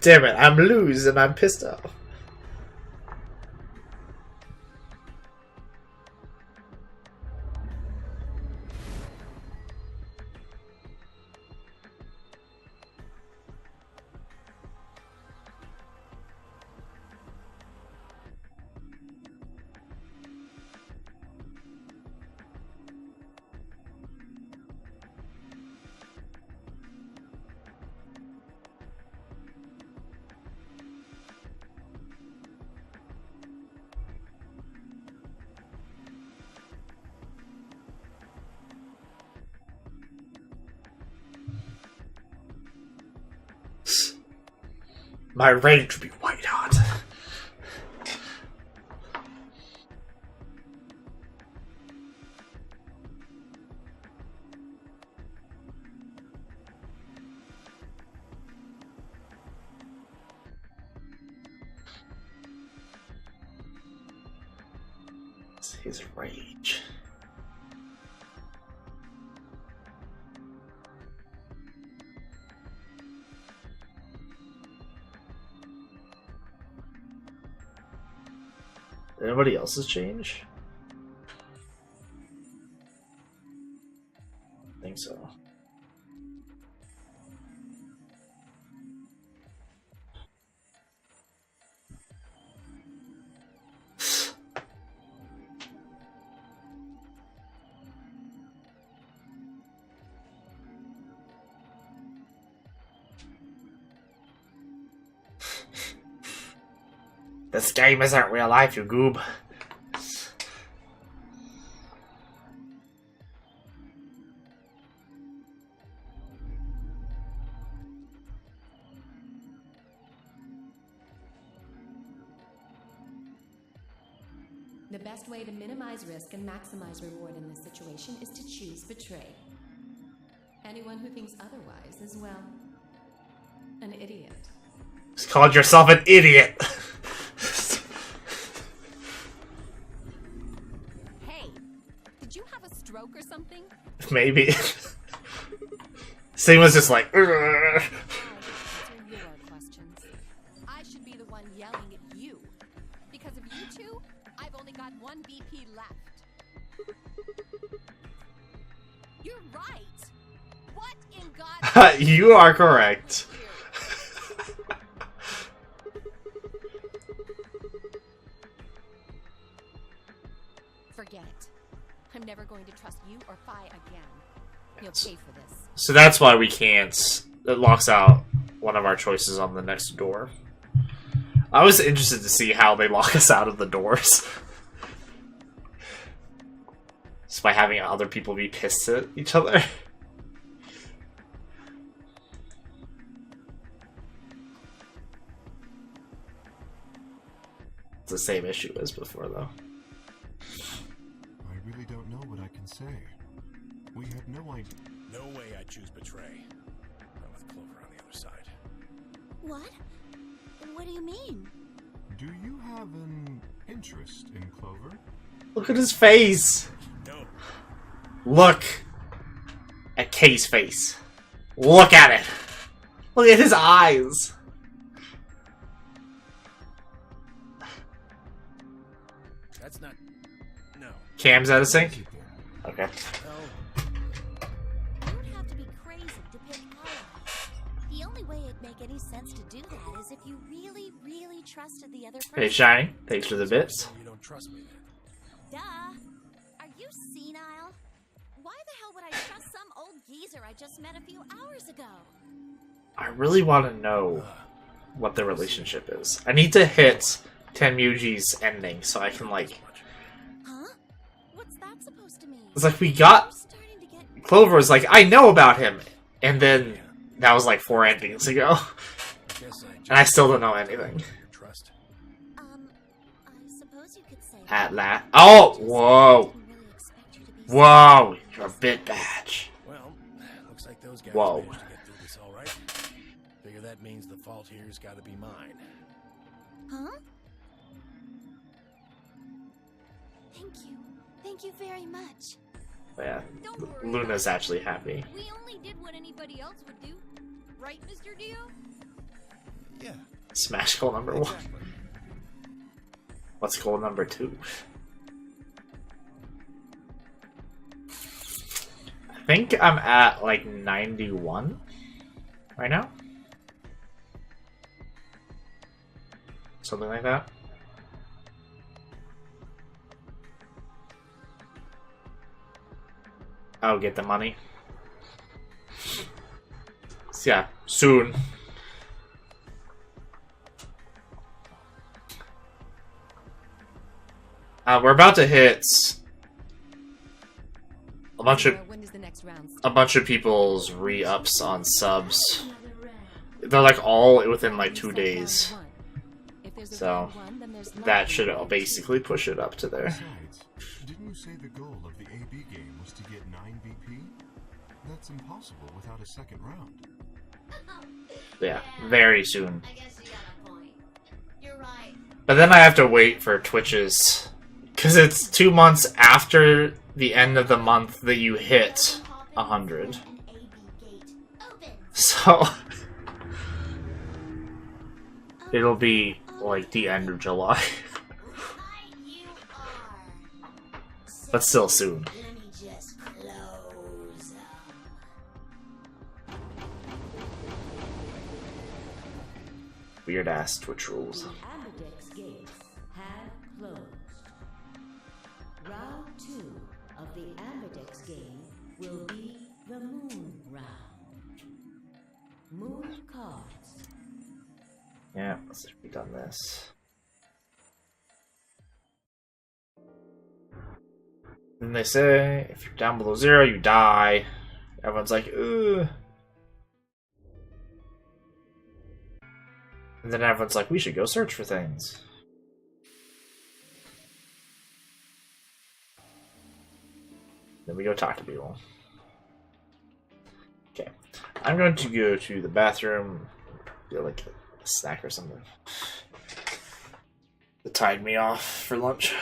Damn it, I'm loose and I'm pissed off. My rage would be white hot. It's his rage. Anybody else's change? I think so. This game isn't real life, you goob. The best way to minimize risk and maximize reward in this situation is to choose betray. Anyone who thinks otherwise is, well, an idiot. Just called yourself an idiot. Hey, did you have a stroke or something? Maybe. Sing was just like, "Ugh." I answer your questions. I should be the one yelling at you. Because of you two, I've only got one BP left. You're right. What in God's You are correct. Forget it. I'm never going to trust you or Phi again. You'll pay for this. So that's why we can't. It locks out one of our choices on the next door. I was interested to see how they lock us out of the doors. Just by having other people be pissed at each other. It's the same issue as before, though. I really don't know what I can say. We had no idea. No way I'd choose betray. Not with Clover on the other side. What? What do you mean? Do you have an interest in Clover? Look at his face! No. Look at Kay's face. Look at it! Look at his eyes! That's not... No. Cam's out of sync? Okay. No, any sense to do that is if you really, really trusted the other person. Hey, Shiny. Thanks for the bits. You don't trust me then. Duh. Are you senile? Why the hell would I trust some old geezer I just met a few hours ago? I really want to know what the relationship is. I need to hit Temuji's ending so I can, like... Huh? What's that supposed to mean? It's like we got... I'm starting to get... Clover was like, I know about him! And then that was like 4 endings ago. And I still don't know anything. Trust. I suppose you could say... At last. Oh! Whoa! Whoa! You're a bit badge. Well, looks like those guys Whoa. managed to get through this all right. Figure that means the fault here's got to be mine. Huh? Thank you. Thank you very much. But yeah, Don't worry Luna's about actually happy. it. We only did what anybody else would do. Right, Mr. Dio? Yeah. Smash goal number 1. Exactly. What's goal number 2? I think I'm at like 91 right now. Something like that. I'll get the money. So yeah, soon. We're about to hit When does the next round start? a bunch of people's re-ups on subs. They're like all within like 2 days. If there's a So, round one, then there's that likely should a round basically push it up to there. Besides, didn't you say the goal of the AB game was to get 9 BP? That's impossible without a second round. Yeah, very soon. I guess you got a point. You're right. But then I have to wait for Twitch's, because it's 2 months after the end of the month that you hit 100. So it'll be like the end of July, but still soon. Weird ass Twitch rules. Ambidex gates have closed. Round 2 of the Ambidex game will be the Moon Round. Moon cards. Yeah, let's see if we've done this. Then they say if you're down below 0, you die. Everyone's like, ooh. And then everyone's like, we should go search for things. Then we go talk to people. Okay. I'm going to go to the bathroom, get like a snack or something. That tied me off for lunch.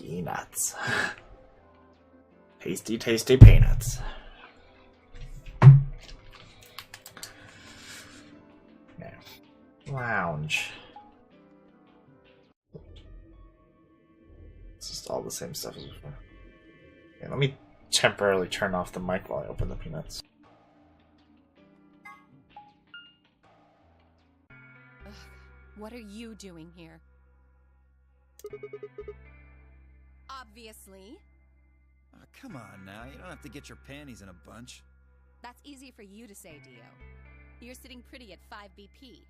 Peanuts. Tasty, tasty peanuts. Okay. Lounge. It's just all the same stuff as before. Okay, let me temporarily turn off the mic while I open the peanuts. Ugh, what are you doing here? Obviously. Oh, come on now. You don't have to get your panties in a bunch. That's easy for you to say, Dio. You're sitting pretty at 5 BP.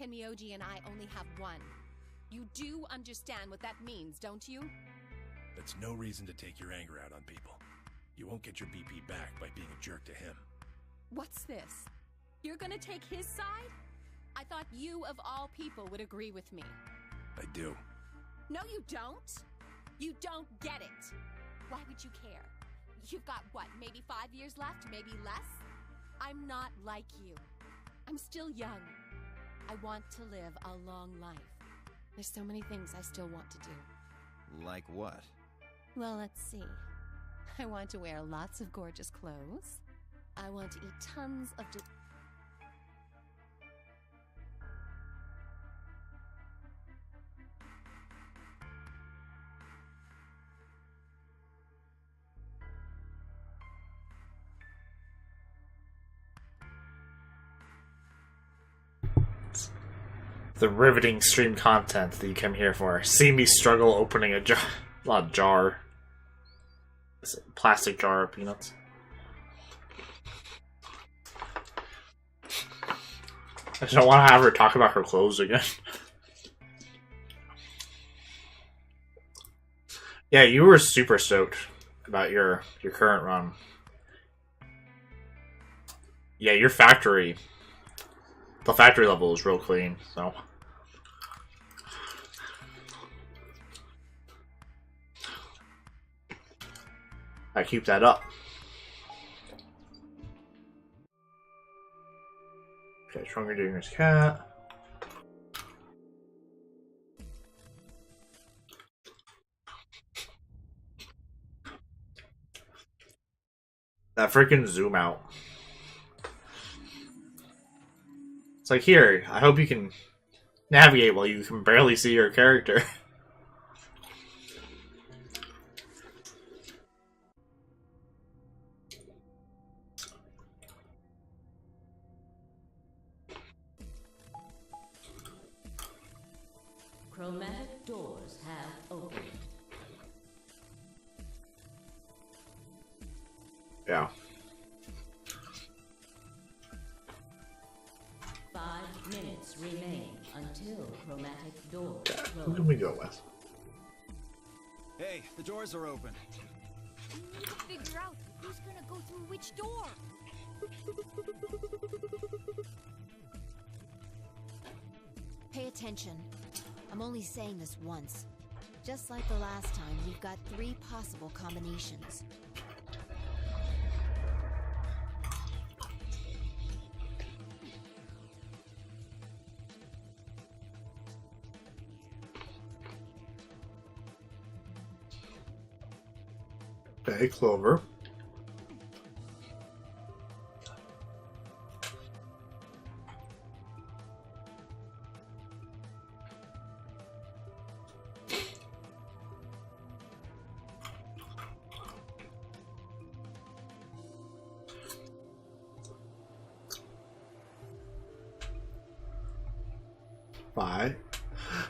Tenmyoji and I only have 1. You do understand what that means, don't you? That's no reason to take your anger out on people. You won't get your BP back by being a jerk to him. What's this? You're gonna take his side? I thought you, of all people, would agree with me. I do. No, you don't. You don't get it. Why would you care? You've got, what, maybe 5 years left, maybe less? I'm not like you. I'm still young. I want to live a long life. There's so many things I still want to do. Like what? Well, let's see. I want to wear lots of gorgeous clothes. I want to eat tons of The riveting stream content that you come here for. See me struggle opening a jar. Not jar. It's a plastic jar of peanuts. I just don't want to have her talk about her clothes again. Yeah, you were super stoked about your current run. Yeah, your factory. The factory level is real clean, so. I keep that up. Okay, Stronger Junior's cat. That freaking zoom out. It's like, here, I hope you can navigate while you can barely see your character. Chromatic doors have opened. Yeah. 5 minutes remain until chromatic doors Who close. can we go with? Hey, the doors are open. We need to figure out who's gonna go through which door. Pay attention. I'm only saying this once. Just like the last time, we've got 3 possible combinations. Okay, Clover.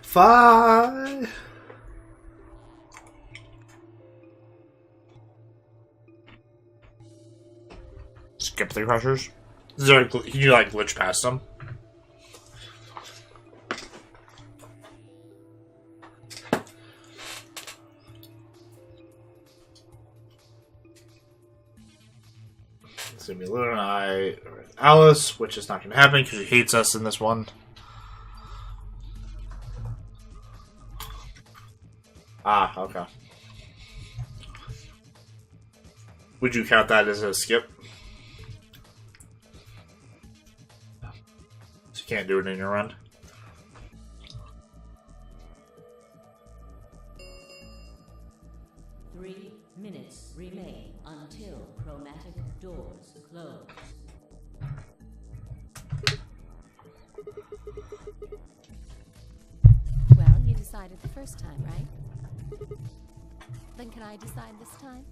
Five. Skip the crushers. Is there, can you like glitch past them? It's gonna be Luna and I, Alice, which is not gonna happen because she hates us in this one. Ah, okay. Would you count that as a skip? So you can't do it in your run? minutes remain until chromatic doors close. Well, you decided the first time, right? Then can I decide this time?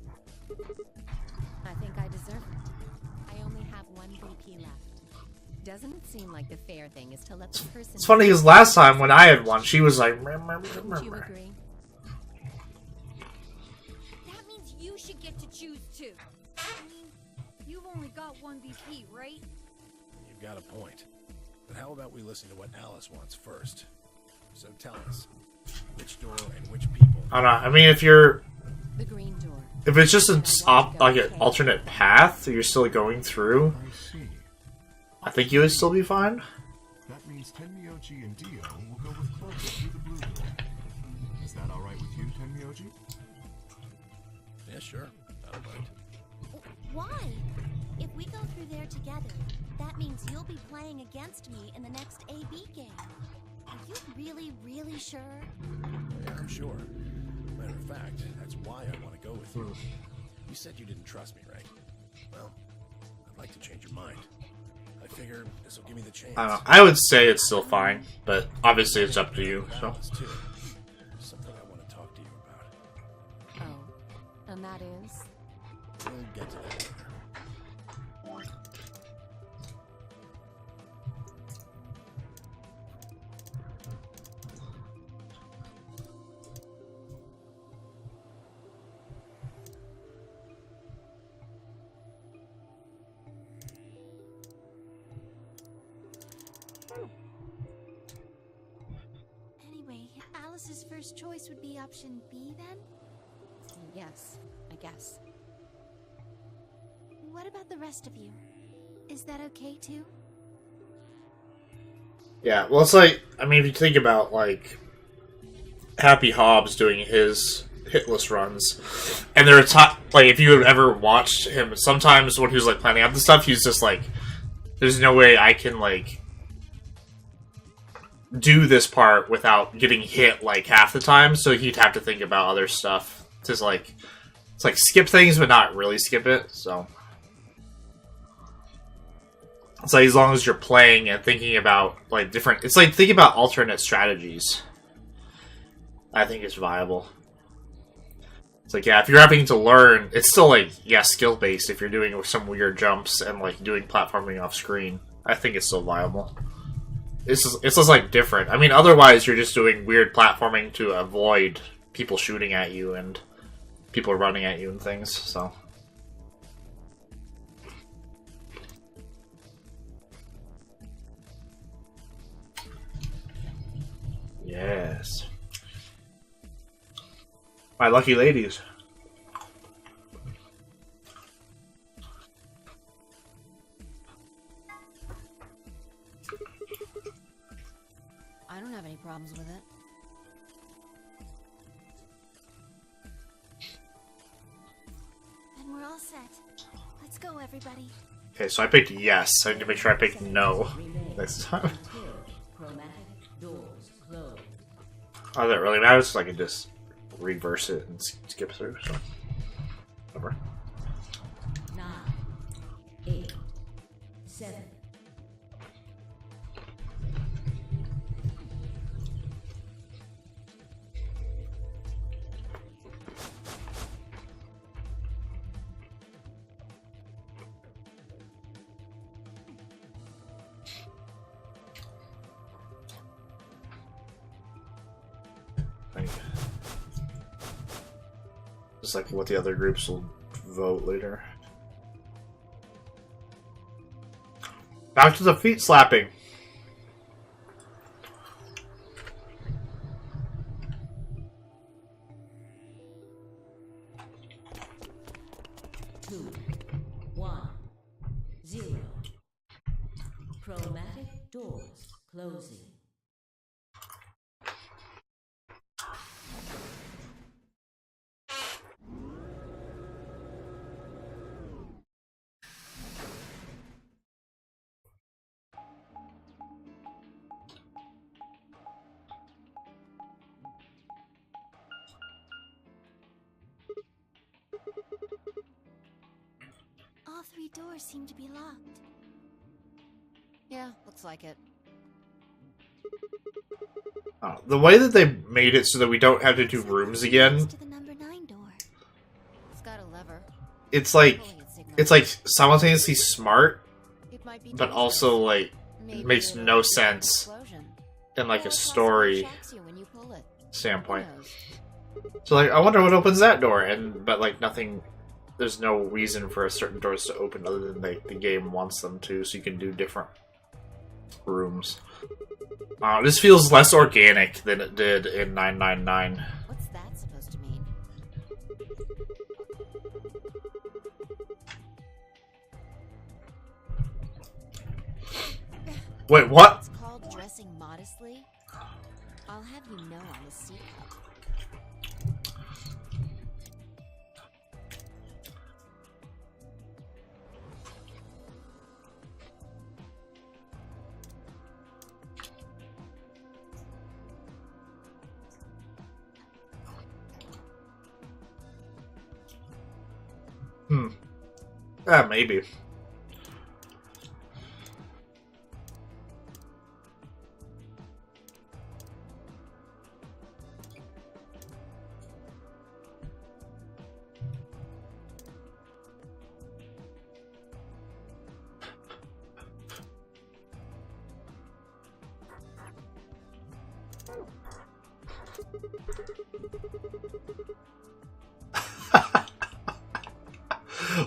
I think I deserve it. I only have one VP left. Doesn't it seem like the fair thing is to let the person... It's funny because last time when I had one, she was like... Wouldn't you agree? That means you should get to choose too. I mean, you've only got one VP, right? You've got a point. But how about we listen to what Alice wants first? So tell us, which door and which people... I don't know. I mean, if you're... The green door. If it's just like an alternate path that you're still going through, I see. I think you would still be fine. That means Tenmyoji and Dio will go with Clover through the blue door. Is that alright with you, Tenmyoji? Yeah, sure. I don't mind. Why? If we go through there together, that means you'll be playing against me in the next AB game. Are you really, really sure? Yeah, I'm sure. Matter of fact, that's why I want to go with you. You said you didn't trust me, right? Well, I'd like to change your mind. I figure this will give me the chance. I don't know. I would say it's still fine, but obviously it's up to you. So. Alice, too. Something I want to talk to you about. Oh. And that is? We'll get to that later. Anyway, Alice's first choice would be option B then? Yes, I guess. What about the rest of you? Is that okay too? Yeah, well, it's like, I mean, if you think about, like, Happy Hobbs doing his hitless runs, and there are like, if you have ever watched him, sometimes when he was, like, planning out the stuff, he's just like, there's no way I can, like, do this part without getting hit, like, half the time, so he'd have to think about other stuff. Just, like, it's like, skip things, but not really skip it, so... It's like, as long as you're playing and thinking about, like, different... It's like, thinking about alternate strategies. I think it's viable. It's like, yeah, if you're having to learn... It's still, like, yeah, skill-based if you're doing some weird jumps and, like, doing platforming off-screen. I think it's still viable. It's just, like, different. I mean, otherwise, you're just doing weird platforming to avoid people shooting at you and people running at you and things, so... Yes. My lucky ladies. I don't have any problems with it. Then we're all set. Let's go, everybody. Okay, so I picked yes. I need to make sure I picked no next time. Until chromatic doors close. Oh, that really matters, so I can just reverse it and skip through, so... Whatever. 9, 8, 7. Just like what the other groups will vote later. Back to the feet slapping. Two, 1, 0. Chromatic doors closing. 3 doors seem to be locked. Yeah, looks like it. The way that they made it so that we don't have to do rooms again, To the number 9 door. It's got a lever. it's like Pulling its signal. it's like simultaneously smart, It might be but dangerous. also like Maybe makes it'll no trigger an sense explosion. in like Or a possibly story shocks you when you pull it. Who standpoint. knows? So like, I wonder what opens that door, and but like nothing. There's no reason for certain doors to open other than like the game wants them to, so you can do different rooms. This feels less organic than it did in 999. What's that supposed to mean? Wait, what? It's called dressing modestly. I'll have you know I'm a C cup. Maybe.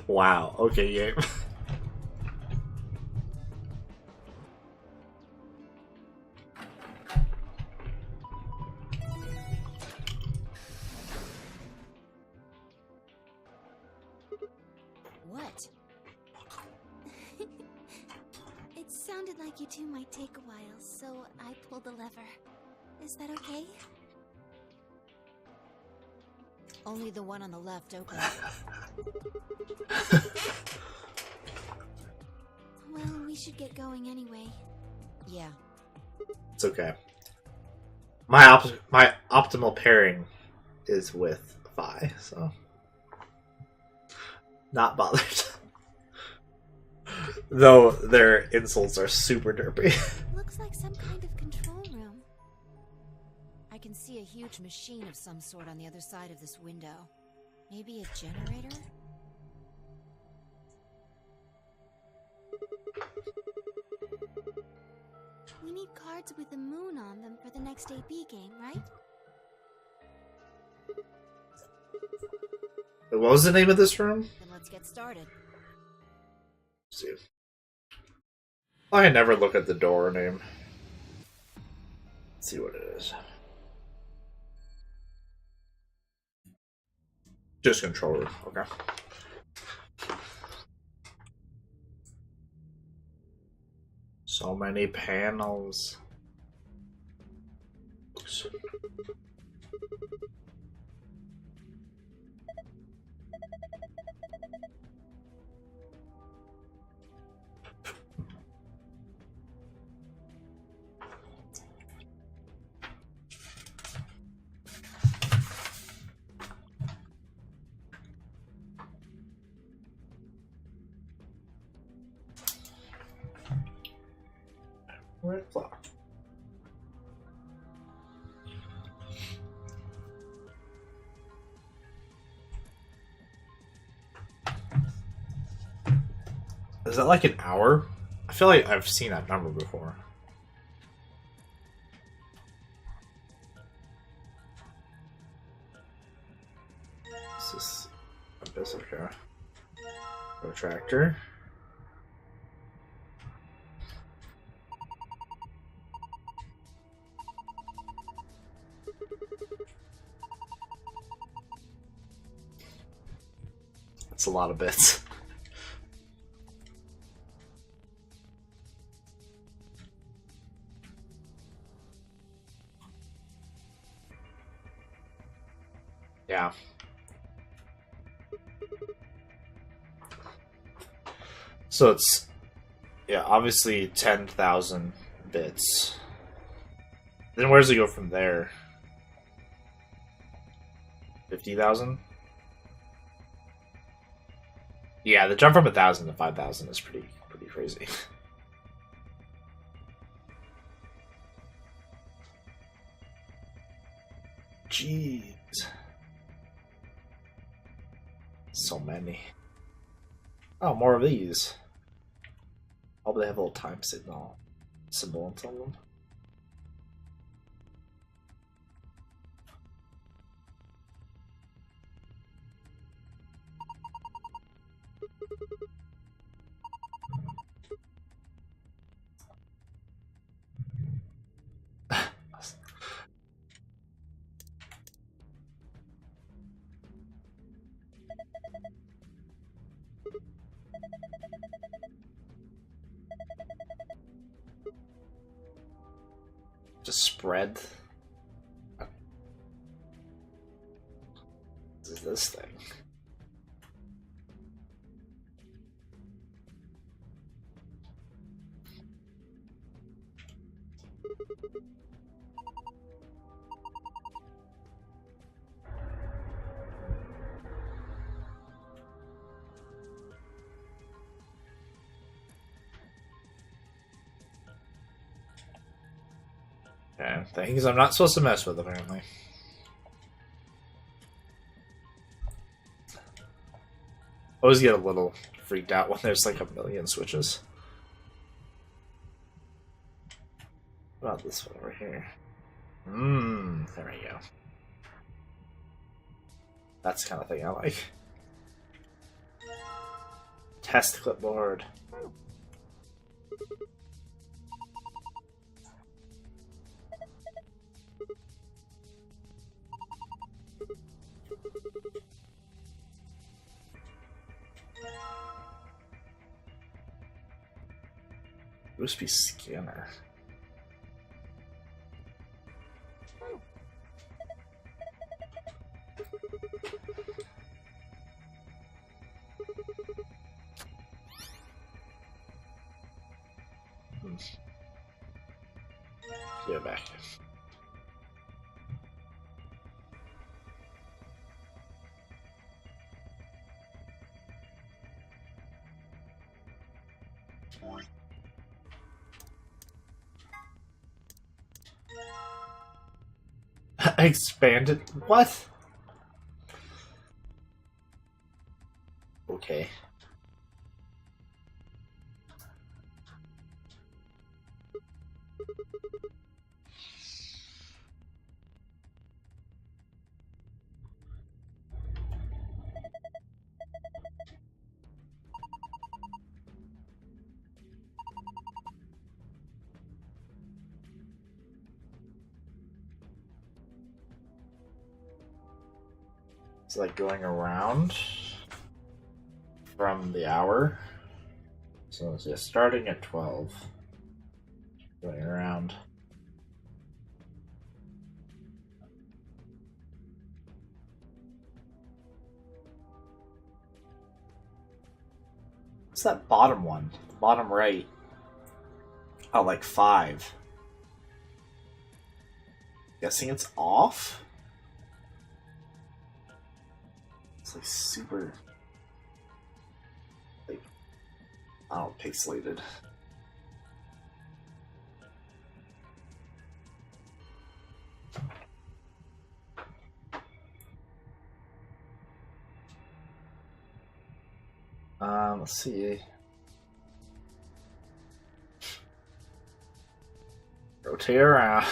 Wow. Okay, yeah. What? It sounded like you two might take a while, so I pulled the lever. Is that okay? Only the one on the left open. Well, we should get going anyway. Yeah. It's okay. My optimal pairing is with Vi, so not bothered. Though their insults are super derpy. Looks like some kind of control room. I can see a huge machine of some sort on the other side of this window. Maybe a generator? We need cards with the moon on them for the next AB game, right? What was the name of this room? Then let's get started. Let's see. I never look at the door name. Let's see what it is. Just controller. Okay. So many panels. Red clock. Is that like an hour? I feel like I've seen that number before. This is a bit okay. Protractor. That's a lot of bits. Yeah. So it's, yeah, obviously 10,000 bits. Then where does it go from there? 50,000? Yeah, the jump from 1,000 to 5,000 is pretty crazy. Jeez. So many. Oh, more of these. Probably have a little time symbol on some of them. Just spread. What is this thing? Okay, things I'm not supposed to mess with, apparently. Always get a little freaked out when there's like a million switches. What about this one over here? There we go. That's the kind of thing I like. Test clipboard. USB scanner. Get back. Expanded? What? Okay. It's like going around from the hour. So it's just starting at 12. Going around. What's that bottom one? The bottom right. Oh, like 5. Guessing it's off? It's like super, like, I don't know, pixelated. Let's see. Rotate around.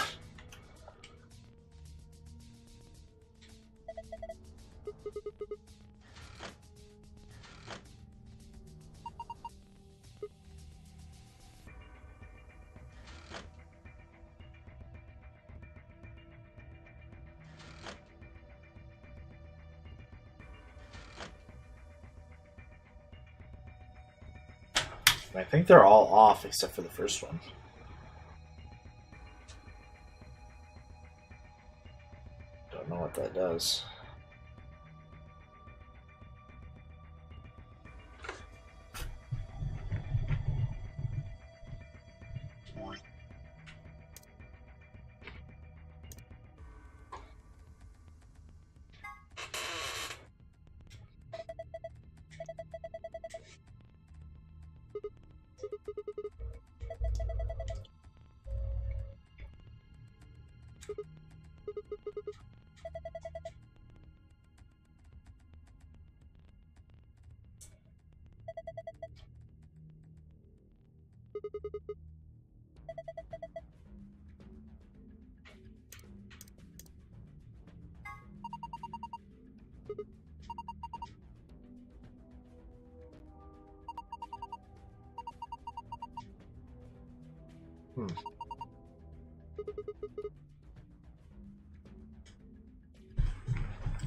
I think they're all off except for the first one. Don't know what that does.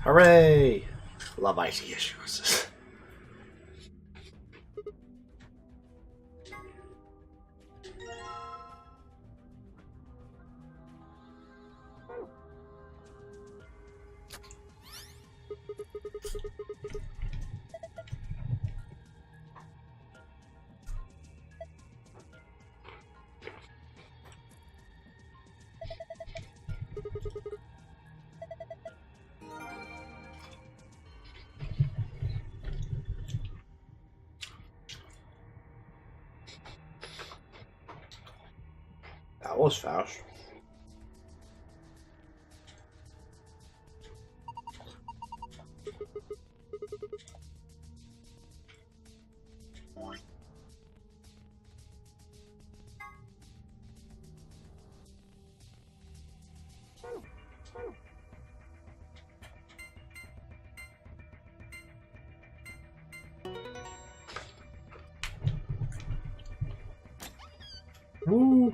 Hooray! Love IT issues. That was fast. Woo!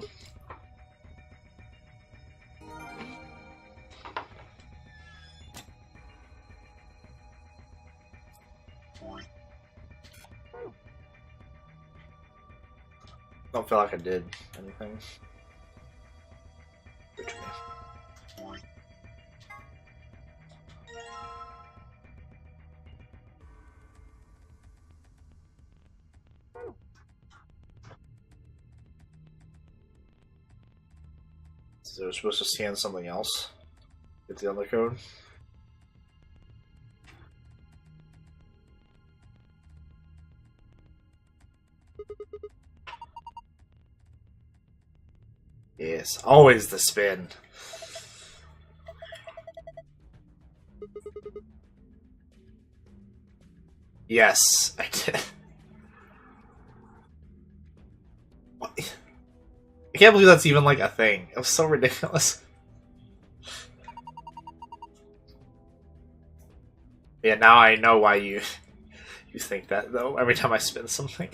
Don't feel like I did anything. Good to me. So they're supposed to scan something else. Get the other code. Yes, always the spin. Yes, I did. What? I can't believe that's even like a thing. It was so ridiculous. Yeah, now I know why you think that though. Every time I spin something.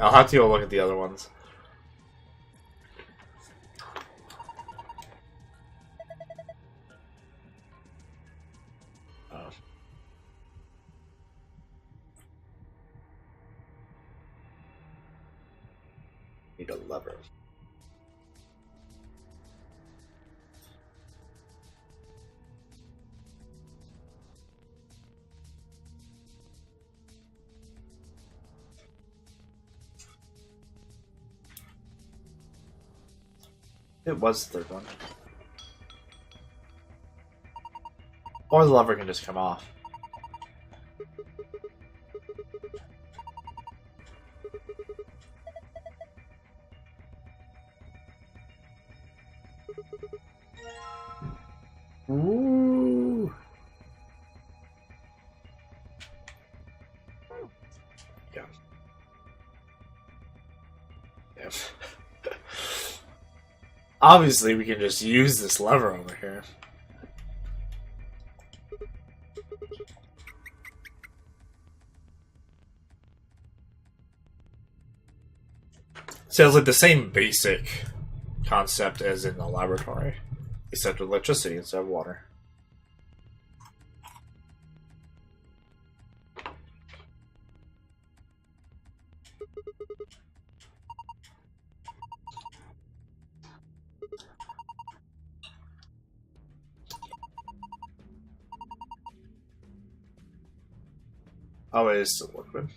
I'll have to go look at the other ones. Oh. Need a lever. It was the third one. Or the lever can just come off. Ooh. Yeah. Yeah. Obviously, we can just use this lever over here. Sounds like the same basic concept as in the laboratory, except with electricity instead of water. Oh, it is still liquid.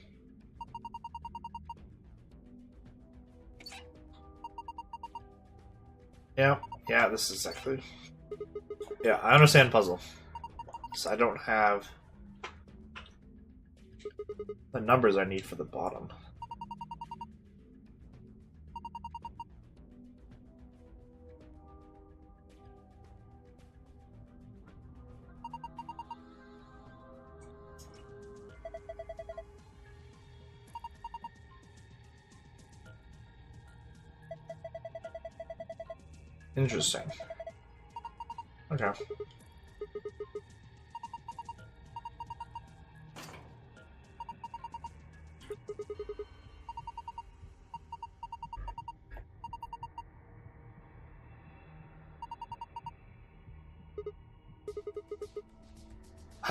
Yeah, this is actually... Yeah, I understand puzzle. So I don't have the numbers I need for the bottom. Interesting. Okay.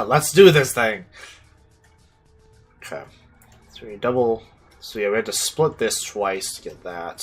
Let's do this thing! Okay. So we had to split this twice to get that.